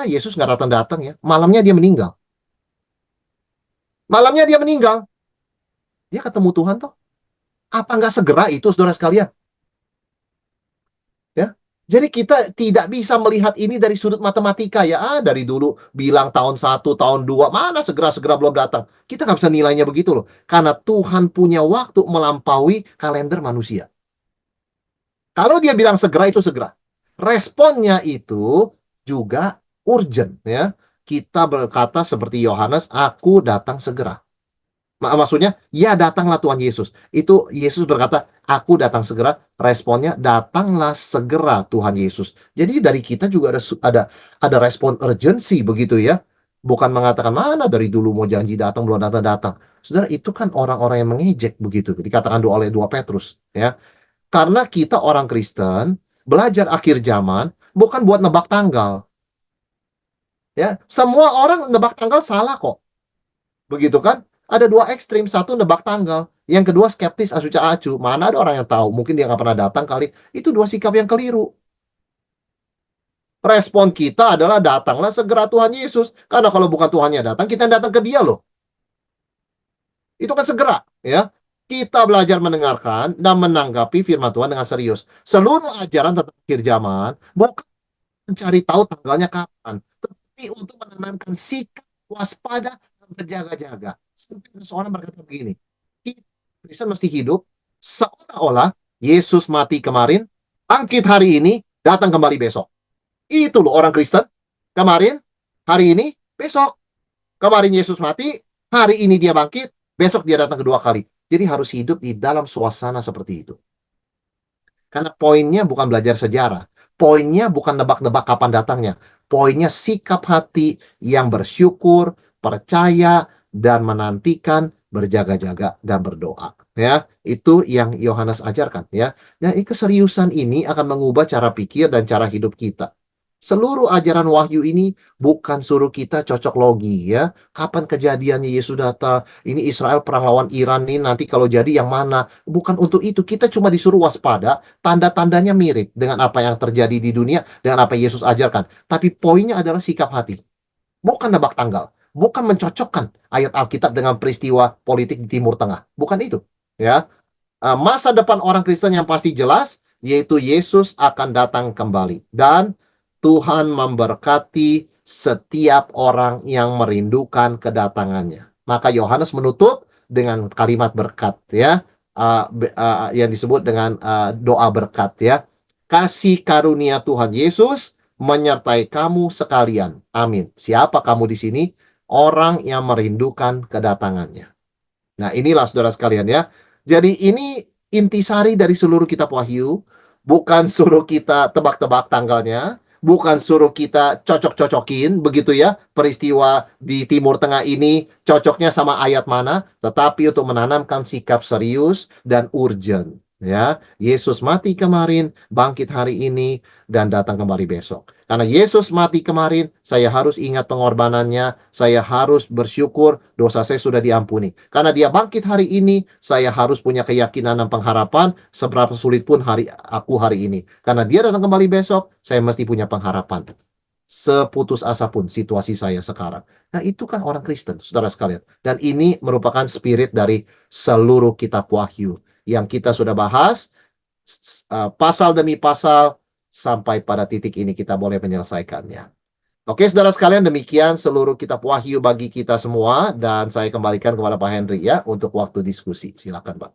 A: Yesus nggak datang-datang ya, malamnya dia meninggal. Malamnya dia meninggal, dia ketemu Tuhan toh. Apa nggak segera itu saudara sekalian? Ya. Jadi kita tidak bisa melihat ini dari sudut matematika ya. Dari dulu bilang tahun 1, tahun 2, mana segera-segera belum datang. Kita nggak bisa nilainya begitu loh. Karena Tuhan punya waktu melampaui kalender manusia. Kalau dia bilang segera itu segera. Responnya itu juga urgent ya. Kita berkata seperti Yohanes, aku datang segera. Maksudnya, ya datanglah Tuhan Yesus. Itu Yesus berkata, aku datang segera. Responnya, datanglah segera Tuhan Yesus. Jadi dari kita juga ada respon urgency begitu ya. Bukan mengatakan mana dari dulu mau janji datang belum datang-datang. Saudara, itu kan orang-orang yang mengejek begitu. Dikatakan oleh 2 Petrus ya. Karena kita orang Kristen belajar akhir zaman bukan buat nebak tanggal. Ya, semua orang nebak tanggal salah kok. Begitu kan? Ada 2 ekstrim, satu nebak tanggal, yang kedua skeptis acu-acu. Mana ada orang yang tahu? Mungkin dia nggak pernah datang kali. Itu 2 sikap yang keliru. Respon kita adalah datanglah segera Tuhan Yesus. Karena kalau bukan Tuhannya datang, kita datang ke dia loh. Itu kan segera, ya. Kita belajar mendengarkan dan menanggapi firman Tuhan dengan serius. Seluruh ajaran tentang akhir zaman bukan mencari tahu tanggalnya kapan, tetapi untuk menanamkan sikap waspada dan berjaga-jaga. Sampai ada seorang berkata begini, kita Kristen mesti hidup seolah-olah Yesus mati kemarin, bangkit hari ini, datang kembali besok. Itu loh orang Kristen. Kemarin, hari ini, besok. Kemarin Yesus mati, hari ini dia bangkit, besok dia datang kedua kali. Jadi harus hidup di dalam suasana seperti itu. Karena poinnya bukan belajar sejarah. Poinnya bukan nebak-nebak kapan datangnya. Poinnya sikap hati yang bersyukur, percaya, dan menantikan, berjaga-jaga, dan berdoa. Ya, itu yang Yohanes ajarkan. Ya, dan keseriusan ini akan mengubah cara pikir dan cara hidup kita. Seluruh ajaran Wahyu ini bukan suruh kita cocok logi ya. Kapan kejadiannya Yesus datang? Ini Israel perang lawan Iran nih, nanti kalau jadi yang mana? Bukan untuk itu. Kita cuma disuruh waspada, tanda-tandanya mirip dengan apa yang terjadi di dunia, dengan apa Yesus ajarkan. Tapi poinnya adalah sikap hati. Bukan nebak tanggal. Bukan mencocokkan ayat Alkitab dengan peristiwa politik di Timur Tengah. Bukan itu. Ya, masa depan orang Kristen yang pasti jelas, yaitu Yesus akan datang kembali. Dan Tuhan memberkati setiap orang yang merindukan kedatangannya. Maka Yohanes menutup dengan kalimat berkat ya, yang disebut dengan doa berkat ya. Kasih karunia Tuhan Yesus menyertai kamu sekalian. Amin. Siapa kamu di sini? Orang yang merindukan kedatangannya. Nah, inilah saudara sekalian ya. Jadi ini intisari dari seluruh kitab Wahyu, bukan suruh kita tebak-tebak tanggalnya, bukan suruh kita cocok-cocokin begitu ya, peristiwa di Timur Tengah ini cocoknya sama ayat mana, tetapi untuk menanamkan sikap serius dan urgent. Ya, Yesus mati kemarin, bangkit hari ini, dan datang kembali besok. Karena Yesus mati kemarin, saya harus ingat pengorbanannya, saya harus bersyukur dosa saya sudah diampuni. Karena dia bangkit hari ini, saya harus punya keyakinan dan pengharapan, seberapa sulit pun aku hari ini. Karena dia datang kembali besok, saya mesti punya pengharapan. Seputus asa pun situasi saya sekarang. Nah, itu kan orang Kristen, saudara sekalian. Dan ini merupakan spirit dari seluruh kitab Wahyu yang kita sudah bahas, pasal demi pasal, sampai pada titik ini kita boleh menyelesaikannya. Oke, saudara sekalian, demikian seluruh kitab Wahyu bagi kita semua. Dan saya kembalikan kepada Pak Henry ya, untuk waktu diskusi. Silakan, Pak.